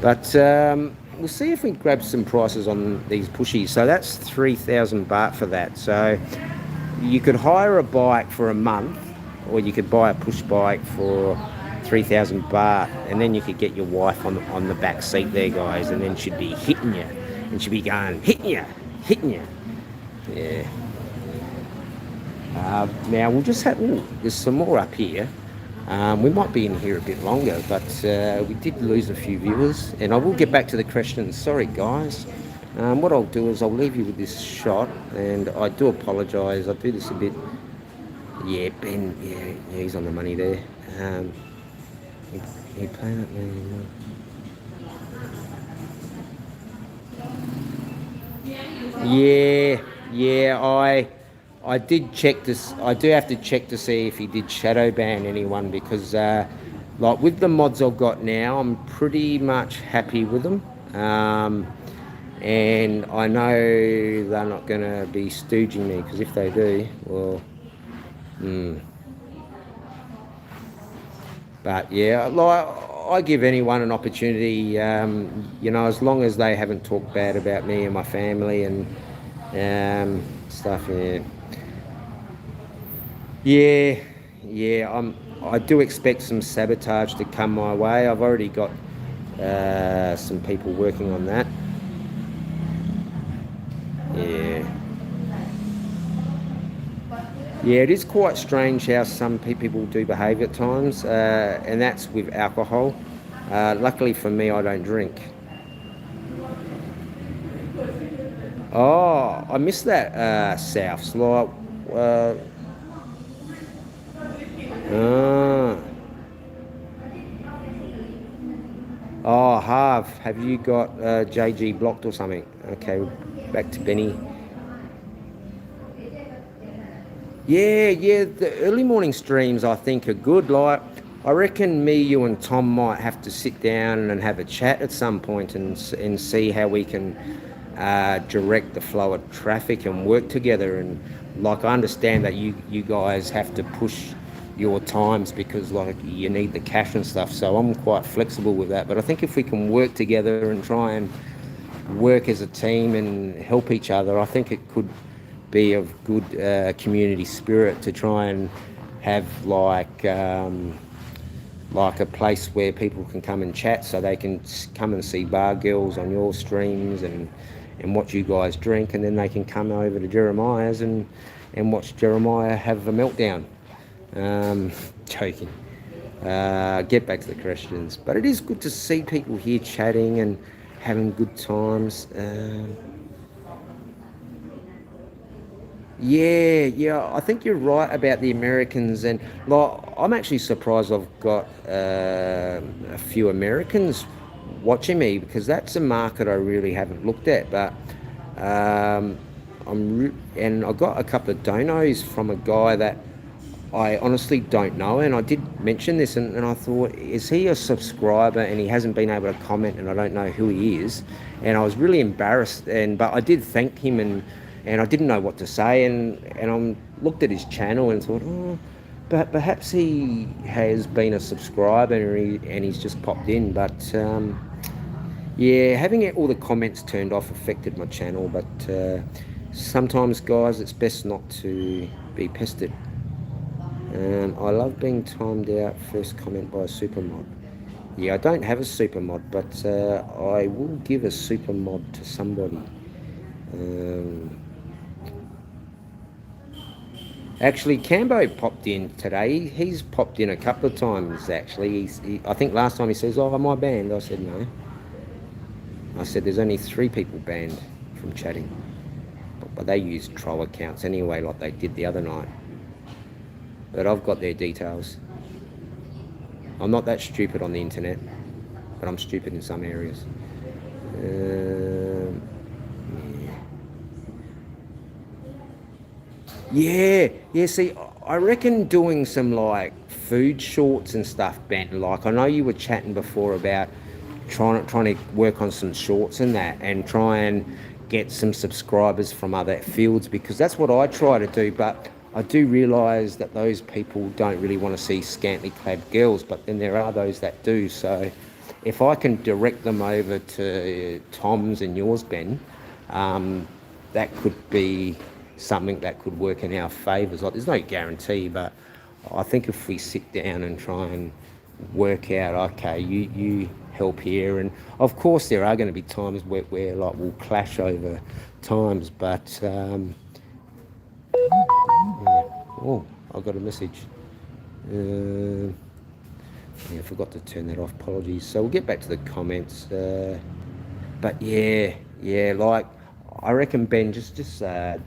But we'll see if we grab some prices on these pushies. So that's 3,000 baht for that. So you could hire a bike for a month, or you could buy a push bike for 3,000 baht, and then you could get your wife on the back seat there, guys, and then she'd be hitting you, and she'd be going, hitting you. Yeah. Now we'll just have, there's some more up here. We might be in here a bit longer, but we did lose a few viewers, and I will get back to the questions. Sorry, guys. What I'll do is I'll leave you with this shot, and I do apologise. I do this a bit. Yeah, Ben. Yeah, he's on the money there. He playing it there. Yeah. I did check this. I do have to check to see if he did shadow ban anyone, because like with the mods I've got now, I'm pretty much happy with them. And I know they're not going to be stooging me, because if they do, well, But yeah, like, I give anyone an opportunity, you know, as long as they haven't talked bad about me and my family and stuff. I do expect some sabotage to come my way. I've already got some people working on that. Yeah, it is quite strange how some people do behave at times, and that's with alcohol. Luckily for me, I don't drink. Oh, I missed that, Souths. Like, have you got JG blocked or something? Okay, back to Benny. Yeah, the early morning streams I think are good. Like, I reckon me, you and Tom might have to sit down and have a chat at some point and see how we can direct the flow of traffic and work together. And like, I understand that you guys have to push your times, because like you need the cash and stuff. So I'm quite flexible with that. But I think if we can work together and try and work as a team and help each other, I think it could be of good community spirit to try and have like a place where people can come and chat, so they can come and see Bar Girls on your streams and watch you guys drink, and then they can come over to Jeremiah's and watch Jeremiah have a meltdown. Joking. Get back to the questions. But it is good to see people here chatting and having good times. Yeah, I think you're right about the Americans, and like I'm actually surprised I've got a few Americans watching me, because that's a market I really haven't looked at. But and I got a couple of donos from a guy that I honestly don't know, and I did mention this, and I thought, is he a subscriber and he hasn't been able to comment, and I don't know who he is, and I was really embarrassed, but I did thank him, and I didn't know what to say, and I looked at his channel and thought, but perhaps he has been a subscriber and he's just popped in. But yeah, having all the comments turned off affected my channel. But sometimes, guys, it's best not to be pestered. I love being timed out. First comment by a super mod. Yeah, I don't have a super mod, but I will give a super mod to somebody. Actually, Cambo popped in today. He's popped in a couple of times, actually. I think last time he says, oh, am I banned? I said, no. I said, there's only 3 people banned from chatting. But they use troll accounts anyway, like they did the other night. But I've got their details. I'm not that stupid on the internet, but I'm stupid in some areas. Yeah, see, I reckon doing some like food shorts and stuff, Ben. Like I know you were chatting before about trying to work on some shorts and that, and try and get some subscribers from other fields, because that's what I try to do. But I do realise that those people don't really want to see scantily clad girls, but then there are those that do. So if I can direct them over to Tom's and yours, Ben, that could be something that could work in our favours. Like, there's no guarantee, but I think if we sit down and try and work out, okay, you help here, and of course there are going to be times where like we'll clash over times, but yeah. Oh, I got a message. Yeah, I forgot to turn that off. Apologies. So we'll get back to the comments. But yeah, like I reckon, Ben, just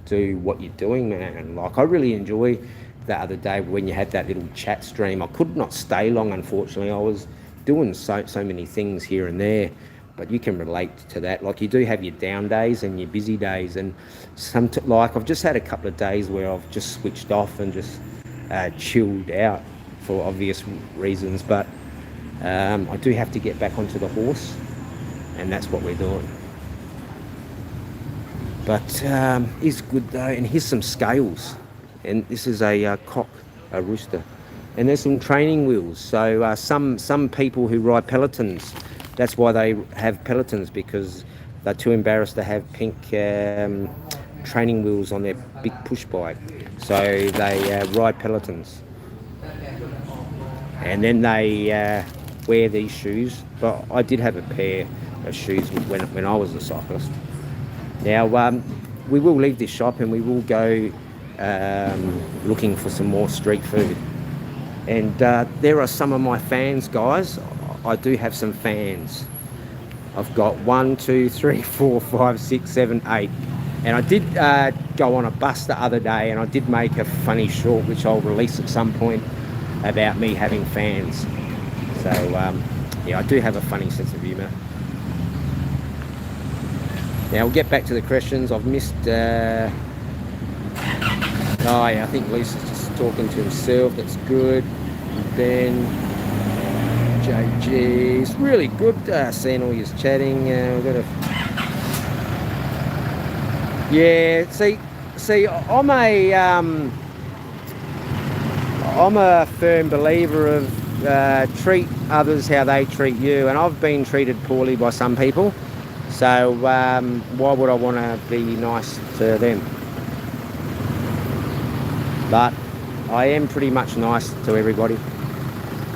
do what you're doing, man. Like I really enjoy the other day when you had that little chat stream. I could not stay long, unfortunately. I was doing so many things here and there, but you can relate to that. Like you do have your down days and your busy days, and like I've just had a couple of days where I've just switched off and just chilled out for obvious reasons. But I do have to get back onto the horse, and that's what we're doing. But it's good though, and here's some scales, and this is a cock, a rooster, and there's some training wheels. So some people who ride pelotons, that's why they have pelotons, because they're too embarrassed to have pink training wheels on their big push bike, so they ride pelotons, and then they wear these shoes. But I did have a pair of shoes when I was a cyclist. Now, we will leave this shop and we will go looking for some more street food. And there are some of my fans, guys. I do have some fans. I've got 1, 2, 3, 4, 5, 6, 7, 8. And I did go on a bus the other day, and I did make a funny short, which I'll release at some point, about me having fans. So, yeah, I do have a funny sense of humour. Now we'll get back to the questions. I've missed. Oh yeah, I think Lisa's just talking to himself. That's good. Ben, JG, it's really good seeing all you chatting. We've got a. Yeah, see, I'm a firm believer of treat others how they treat you, and I've been treated poorly by some people, so why would I want to be nice to them? But I am pretty much nice to everybody,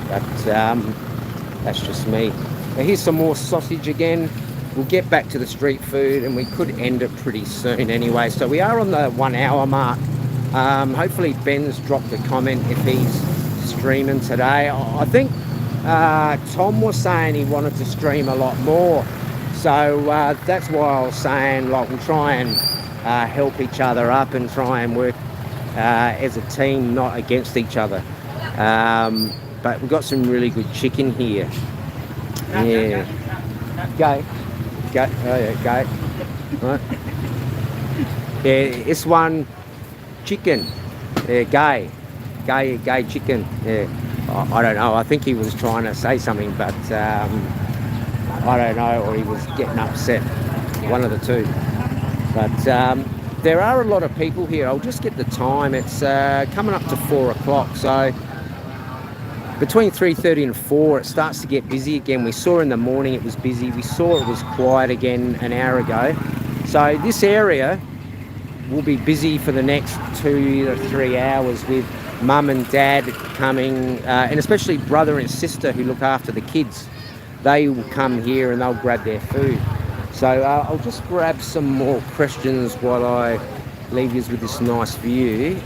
but that's just me. Now here's some more sausage again. We'll get back to the street food, and we could end it pretty soon anyway. So we are on the 1 hour mark. Hopefully Ben's dropped a comment if he's streaming today. I think Tom was saying he wanted to stream a lot more, so that's why I was saying, like, we'll try and help each other up and try and work as a team, not against each other. But we've got some really good chicken here. Yeah. Go. Oh yeah, go. Right. Yeah, this one chicken. Yeah, gay chicken. Yeah. I don't know. I think he was trying to say something, but I don't know, or he was getting upset. One of the two. But there are a lot of people here. I'll just get the time. It's coming up to 4 o'clock, so between 3:30 and 4 it starts to get busy again. We saw in the morning it was busy. We saw it was quiet again an hour ago. So this area will be busy for the next 2 to 3 hours with mum and dad coming, and especially brother and sister who look after the kids. They will come here and they'll grab their food. So I'll just grab some more questions while I leave you with this nice view.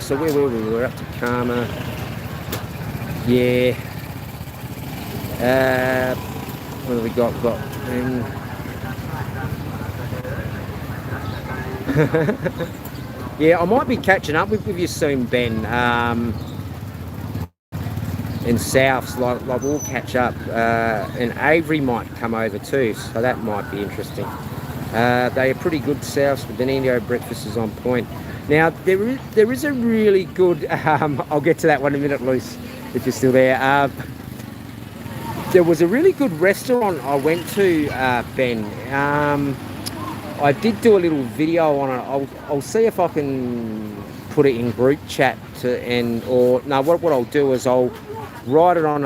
So where were we? We're up to Karma. Yeah. What have we got? Yeah, I might be catching up with you soon, Ben. In Souths, like we'll catch up. And Avery might come over too, so that might be interesting. They are pretty good Souths. The Nino breakfast is on point. Now there is a really good. I'll get to that one in a minute, Luce, if you're still there. There was a really good restaurant I went to, Ben. I did do a little video on it. I'll see if I can put it in group chat what I'll do is I'll write it on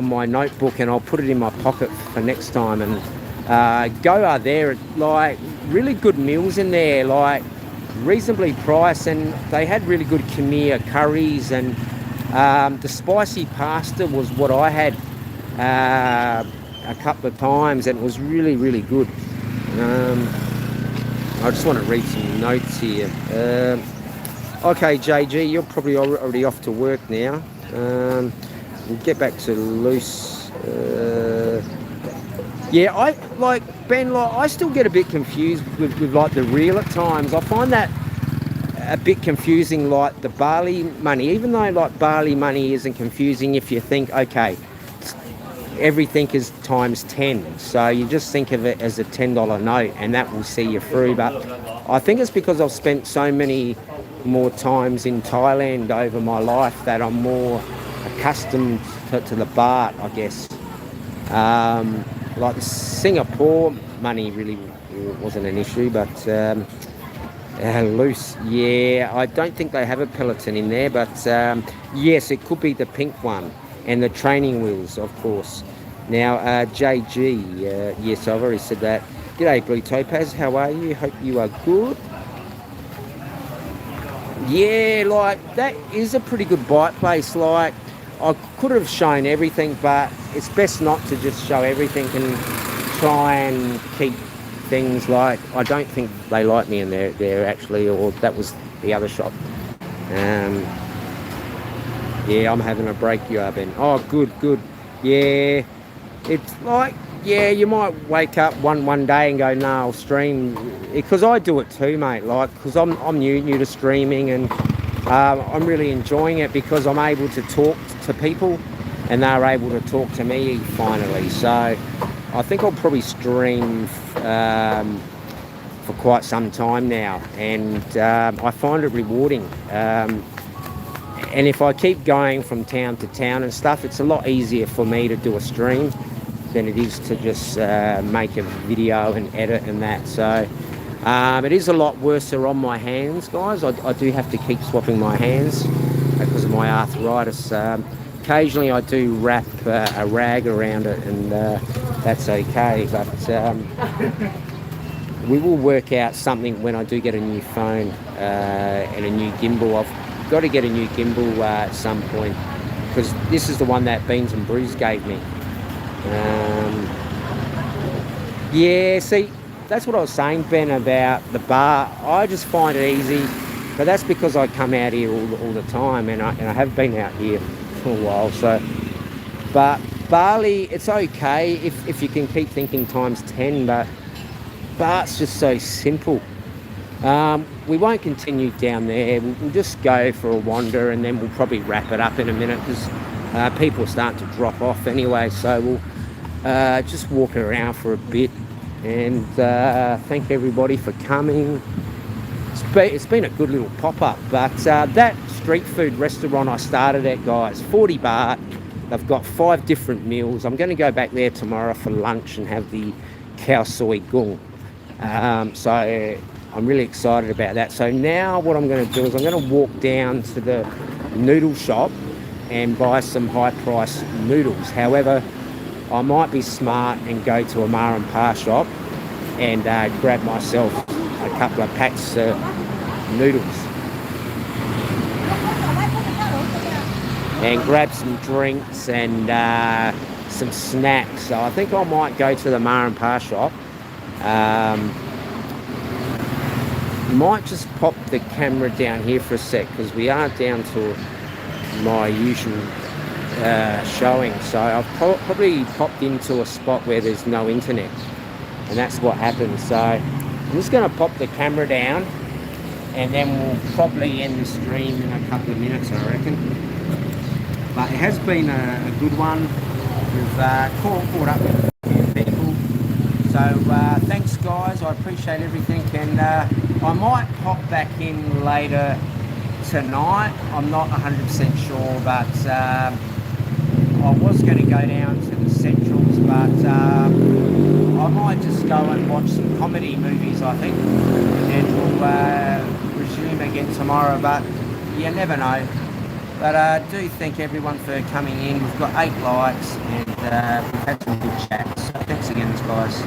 my notebook and I'll put it in my pocket for next time, and go out there. Like, really good meals in there, like reasonably priced, and they had really good Khmer curries, and the spicy pasta was what I had a couple of times, and it was really, really good. I just want to read some notes here. Okay, JG, you're probably already off to work now. We'll get back to Luce. Yeah, I still get a bit confused with like the reel at times. I find that a bit confusing, like the barley money, even though like barley money isn't confusing if you think, okay, everything is times 10, so you just think of it as a $10 note and that will see you through. But I think it's because I've spent so many more times in Thailand over my life that I'm more accustomed to the baht, I guess. Like the Singapore money really wasn't an issue, but loose, yeah, I don't think they have a Peloton in there, but yes, it could be the pink one. And the training wheels, of course. Now, JG, yes, I've already said that. G'day, Blue Topaz, how are you? Hope you are good. Yeah, like, that is a pretty good bike place. Like, I could have shown everything, but it's best not to just show everything and try and keep things like... I don't think they like me in there actually, or that was the other shop. Yeah, I'm having a break, you are, Ben. Oh, good. Yeah, it's like, yeah, you might wake up one day and go, no, I'll stream. Because I do it too, mate, like, because I'm new to streaming, and I'm really enjoying it because I'm able to talk to people and they're able to talk to me finally. So I think I'll probably stream for quite some time now, and I find it rewarding. And if I keep going from town to town and stuff, it's a lot easier for me to do a stream than it is to just make a video and edit and that. So it is a lot worse on my hands, guys. I do have to keep swapping my hands. because of my arthritis. Occasionally I do wrap a rag around it, and that's okay, but we will work out something when I do get a new phone and a new gimbal. I've got to get a new gimbal at some point, because this is the one that Beans and Brews gave me. Yeah, see, that's what I was saying, Ben, about the bar. I just find it easy, but that's because I come out here all the time, and I have been out here for a while. So, but Bali, it's okay if you can keep thinking times 10, but Bart's just so simple. We won't continue down there. We'll just go for a wander, and then we'll probably wrap it up in a minute, because people are starting to drop off anyway. So we'll just walk around for a bit, and thank everybody for coming. It's been a good little pop-up, but that street food restaurant I started at, guys, 40 baht. They've got 5 different meals. I'm going to go back there tomorrow for lunch and have the khao soi gung. So I'm really excited about that. So now what I'm going to do is I'm going to walk down to the noodle shop and buy some high-priced noodles. However, I might be smart and go to a Ma and Pa shop and grab myself a couple of packs of noodles and grab some drinks and some snacks. So I think I might go to the Ma and Pa shop. Might just pop the camera down here for a sec, because we are down to my usual showing. So I've probably popped into a spot where there's no internet, and that's what happens. So I'm just going to pop the camera down, and then we'll probably end the stream in a couple of minutes, I reckon. But it has been a good one. We've caught up with a few people. So thanks, guys. I appreciate everything, and I might pop back in later tonight. I'm not 100% sure, but I was going to go down to the Centrals, but I might just go and watch some comedy movies, I think, and we'll resume again tomorrow, but you never know. But I do thank everyone for coming in. We've got 8 likes, and we've had some good chats. So thanks again, guys.